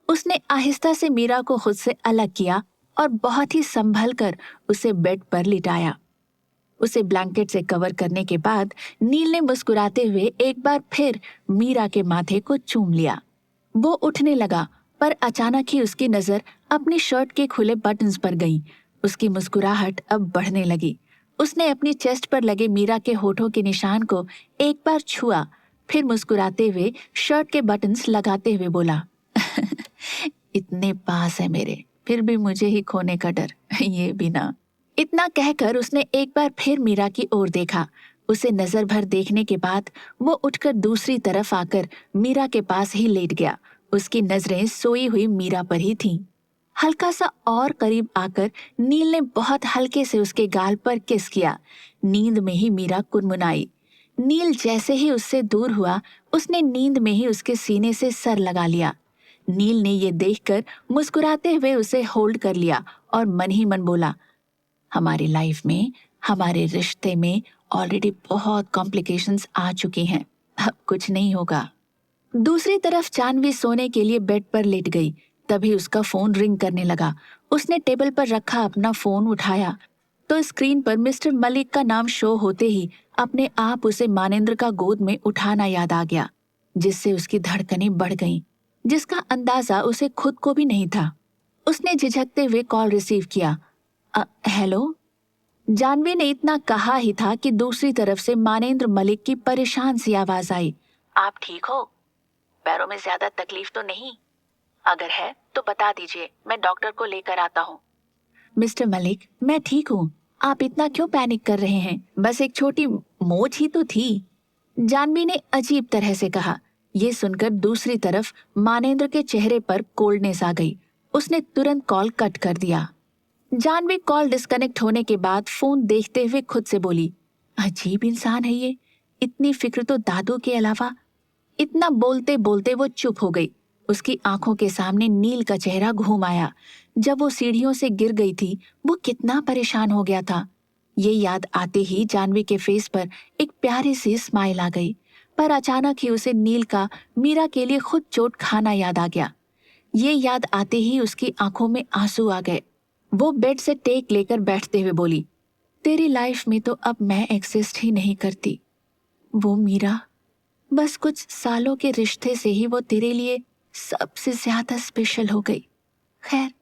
उसने आहिस्ता से मीरा को खुद से अलग किया और बहुत ही संभल कर उसे बेड पर लिटाया। उसे ब्लैंकेट से कवर करने के बाद नील ने मुस्कुराते हुए एक बार फिर मीरा के माथे को चूम लिया। वो उठने लगा पर अचानक ही उसकी नजर अपनी शर्ट के खुले बटन्स पर गई। उसकी मुस्कुराहट अब बढ़ने लगी। उसने अपनी चेस्ट पर लगे मीरा के होठों के निशान को एक बार छुआ, फिर मुस्कुराते हुए शर्ट के बटन्स लगाते हुए बोला, इतने पास है मेरे, फिर भी मुझे ही खोने का डर, ये भी ना। इतना कहकर उसने एक बार फिर मीरा की ओर देखा। उसे नजर भर देखने के बाद वो उठकर दूसरी तरफ आकर मीरा के पास ही लेट गया। उसकी नजरें सोई हुई मीरा पर ही थीं। हल्का सा और करीब आकर नील ने बहुत हल्के से उसके गाल पर किस किया। नींद में ही मीरा कुनमुनाई। नील जैसे ही उससे दूर हुआ, उसने नींद में ही उसके सीने से सर लगा लिया। नील ने ये देखकर मुस्कुराते हुए उसे होल्ड कर लिया और मन ही मन बोला, हमारी लाइफ में, हमारे रिश्ते में ऑलरेडी बहुत कॉम्प्लिकेशंस आ चुकी हैं, अब कुछ नहीं होगा। दूसरी तरफ जानवी सोने के लिए बेड पर लेट गई। तभी उसका फोन रिंग करने लगा। उसने टेबल पर रखा अपना फोन उठाया तो स्क्रीन पर मिस्टर मलिक का नाम शो होते ही अपने आप उसे मानेंद्र का गोद में उठाना याद आ गया, जिससे उसकी धड़कनें बढ़ गईं, जिसका अंदाजा उसे खुद को भी नहीं था। उसने झिझकते हुए कॉल रिसीव किया। हेलो। जानवी ने इतना कहा ही था कि दूसरी तरफ से मानेंद्र मलिक की परेशान सी आवाज आई, आप ठीक हो? पैरों में ज्यादा तकलीफ तो नहीं? अगर है तो बता दीजिए, मैं डॉक्टर को लेकर आता हूँ। मिस्टर मलिक, मैं ठीक हूँ, आप इतना क्यों पैनिक कर रहे हैं? बस एक छोटी मोच ही तो थी, जानवी ने अजीब तरह से कहा। ये सुनकर दूसरी तरफ मानेंद्र के चेहरे पर कोल्डनेस आ गई। उसने तुरंत कॉल कट कर दिया। जानवी कॉल डिस्कनेक्ट होने के बाद फोन देखते हुए खुद से बोली, अजीब इंसान है ये, इतनी फिक्र तो दादू के अलावा। इतना बोलते बोलते वो चुप हो गई। उसकी आंखों के सामने नील का चेहरा घूम आया। जब वो सीढ़ियों से गिर गई थी, वो कितना परेशान हो गया था। ये याद आते ही जानवी के फेस पर एक प्यारी सी स्माइल आ गई, पर अचानक ही उसे नील का मीरा के लिए खुद चोट खाना याद आ गया। ये याद आते ही उसकी आंखों में आंसू आ गए। वो बेड से टेक लेकर बैठते हुए बोली, तेरी लाइफ में तो अब मैं एग्जिस्ट ही नहीं करती। वो मीरा, बस कुछ सालों के रिश्ते से ही वो तेरे लिए सबसे ज्यादा स्पेशल हो गई। खैर,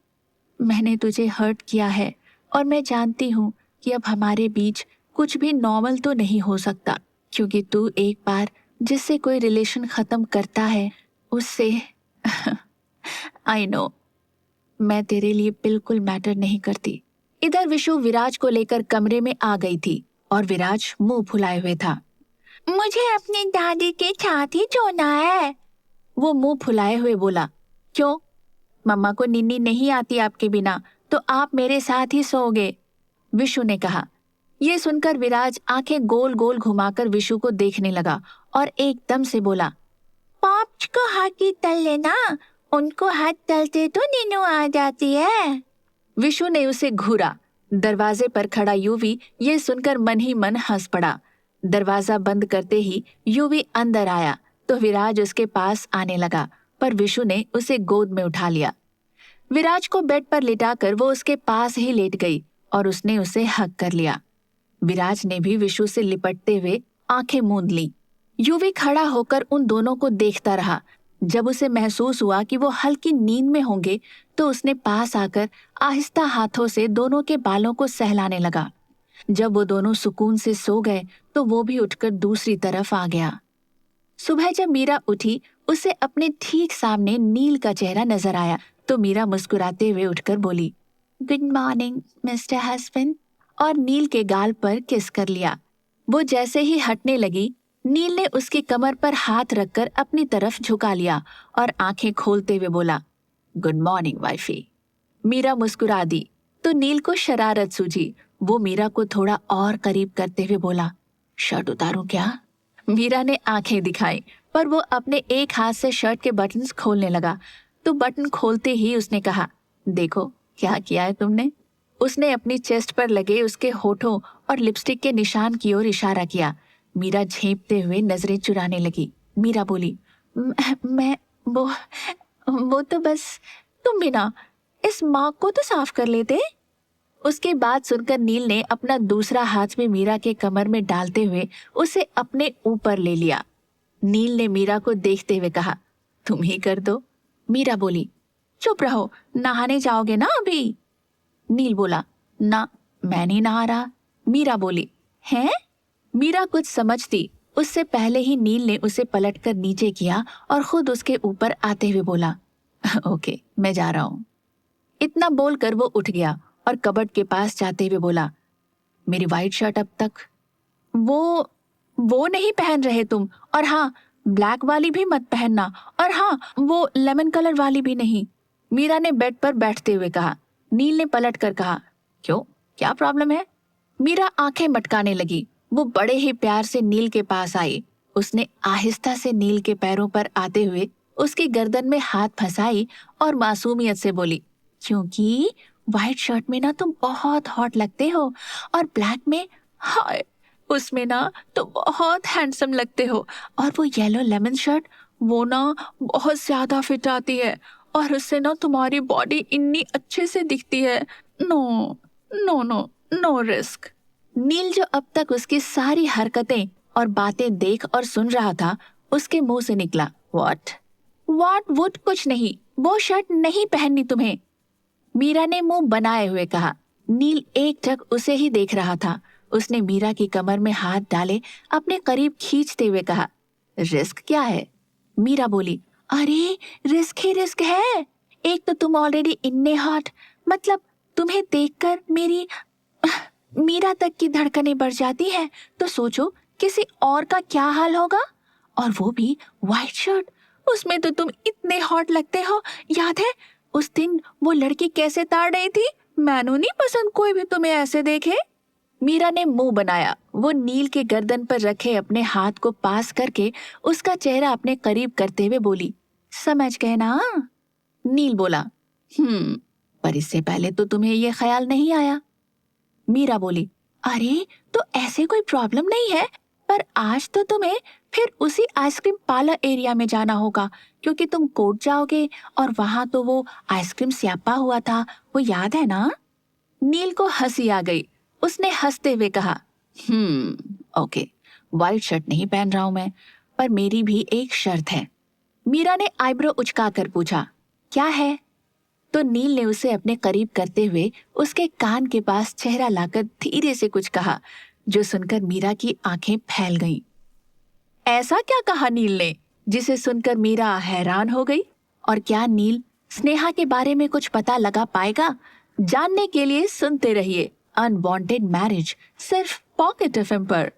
मैंने तुझे हर्ट किया है और मैं जानती हूँ कि अब हमारे बीच कुछ भी नॉर्मल तो नहीं हो सकता, क्योंकि तू एक बार जिससे कोई रिलेशन खत्म करता है उससे आई नो, मैं तेरे लिए बिल्कुल मैटर नहीं करती। इधर विशु विराज को लेकर कमरे में आ गई थी और विराज मुंह फुलाए हुए था। मुझे अपनी दादी के साथ ही सोना है, वो मुंह फुलाए हुए बोला। क्यों? मम्मा को नींद नहीं आती आपके बिना, तो आप मेरे साथ ही सोओगे, विशु ने कहा। ये सुनकर विराज आंखें गोल गोल घुमाकर विशु को देखने लगा और एकदम से बोला, पाप्स को हाथ की तल लेना, उनको हाथ तलते तो नींद आ जाती है। विशु ने उसे घूरा। दरवाजे पर खड़ा यूवी ये सुनकर मन ही मन हंस पड़ा। दरवाजा बंद करते ही यूवी अंदर आया तो विराज उसके पास आने लगा, पर विशु ने उसे गोद में उठा लिया। विराज को बेड पर लिटाकर वो उसके पास ही लेट गई और उसने उसे हग कर लिया। विराज ने भी विशु से लिपटते हुए आंखें मूंद ली। यूवी खड़ा होकर उन दोनों को देखता रहा। जब उसे महसूस हुआ कि वो हल्की नींद में होंगे तो उसने पास आकर आहिस्ता हाथों से दोनों के बालों को सहलाने लगा। जब वो दोनों सुकून से सो गए तो वो भी उठकर दूसरी तरफ आ गया। सुबह जब मीरा उठी, उसे अपने ठीक सामने नील का चेहरा नजर आया तो मीरा मुस्कुराते हुए उठकर बोली, गुड मॉर्निंग मिस्टर हस्बैंड, और नील के गाल पर किस कर लिया। वो जैसे ही हटने लगी, नील ने उसकी कमर पर हाथ रखकर अपनी तरफ झुका लिया और आंखें खोलते हुए बोला, गुड मॉर्निंग वाइफी। मीरा मुस्कुरा दी तो नील को शरारत सूझी। वो मीरा को थोड़ा और करीब करते हुए बोला, शर्ट उतारूं क्या? मीरा ने आंखें दिखाई, पर वो अपने एक हाथ से शर्ट के बटन्स खोलने लगा तो बटन खोलते ही उसने कहा, देखो क्या किया है तुमने। उसने अपनी चेस्ट पर लगे उसके होठों और लिपस्टिक के निशान की ओर इशारा किया। मीरा झेंपते हुए नजरें चुराने लगी। मीरा बोली, मैं वो तो बस, तुम भी ना इस मार्क को तो साफ कर लेते। उसकी बात सुनकर नील ने अपना दूसरा हाथ में मीरा के कमर में डालते हुए उसे अपने ऊपर ले लिया। नील ने मीरा को देखते हुए कहा, तुम ही कर दो। मीरा बोली, चुप रहो, नहाने जाओगे ना अभी? नील बोला, ना मैं नहीं नहा रहा। मीरा बोली, हैं? मीरा कुछ समझती उससे पहले ही नील ने उसे पलटकर नीचे किया और खुद उसके ऊपर आते हुए बोला, ओके मैं जा रहा हूँ। इतना बोलकर वो उठ गया और कबर्ड के पास जाते हुए बोला, मेरी वाइट शर्ट अब तक? वो नहीं पहन रहे तुम, और हाँ ब्लैक वाली भी मत पहनना, और हाँ वो लेमन कलर वाली भी नहीं, मीरा ने बेड पर बैठते हुए कहा। नील ने पलट कर कहा, क्यों, क्या प्रॉब्लम है? मीरा आंखें मटकाने लगी। वो बड़े ही प्यार से नील के पास आई। उसने आहिस्ता से नील के पैरों पर आते हुए उसकी गर्दन में हाथ फंसाई और मासूमियत से बोली, क्योंकि व्हाइट शर्ट में ना तुम बहुत हॉट लगते हो, और ब्लैक में, हाय, उसमें ना तो बहुत हैंडसम लगते हो, और वो येलो लेमन शर्ट, वो ना बहुत ज्यादा फिट आती है, और उससे ना तुम्हारी बॉडी इतनी अच्छे से दिखती है। No no no no risk. Neel जो अब तक उसकी सारी हरकतें और बातें देख और सुन रहा था, उसके मुंह से निकला, व्हाट वुड कुछ नहीं, वो शर्ट नहीं पहननी तुम्हें। मीरा ने मुंह बनाए हुए कहा। नील एकटक उसे ही देख रहा था। उसने मीरा की कमर में हाथ डाले अपने करीब खींचते हुए कहा, रिस्क क्या है? मीरा बोली, अरे रिस्क ही रिस्क है। एक तो तुम ऑलरेडी इतने हॉट, मतलब तुम्हें देखकर मेरी मीरा तक की धड़कनें बढ़ जाती हैं। तो सोचो किसी और का क्या हाल होगा, और वो भी वाइट शर्ट। उसमें तो तुम इतने हॉट लगते हो। याद है उस दिन वो लड़की कैसे ताड़ रही थी? मैनू नहीं पसंद कोई भी तुम्हें ऐसे देखे। मीरा ने मुंह बनाया। वो नील के गर्दन पर रखे अपने हाथ को पास करके उसका चेहरा अपने करीब करते हुए बोली, समझ गए ना? नील बोला, पर इससे पहले तो तुम्हें ये ख्याल नहीं आया। मीरा बोली, अरे तो ऐसे कोई प्रॉब्लम नहीं है, पर आज तो तुम्हें फिर उसी आइसक्रीम पार्लर एरिया में जाना होगा, क्योंकि तुम कोर्ट जाओगे और वहां तो वो आइसक्रीम स्यापा हुआ था, वो याद है ना? नील को हंसी आ गई। उसने हंसते हुए कहा, ओके, व्हाइट शर्ट नहीं पहन रहा हूं मैं, पर मेरी भी एक शर्त है। मीरा ने आईब्रो उचकाकर पूछा, क्या है? तो नील ने उसे अपने करीब करते हुए उसके कान के पास चेहरा लाकर धीरे से कुछ कहा, जो सुनकर मीरा की आंखें फैल गईं। ऐसा क्या कहा नील ने, जिसे सुनकर मीरा हैरान हो गई? और क्या नील स्नेहा के बारे में कुछ पता लगा पाएगा? जानने के लिए सुनते रहिए अनवांटेड मैरिज, सिर्फ पॉकेट एफएम पर।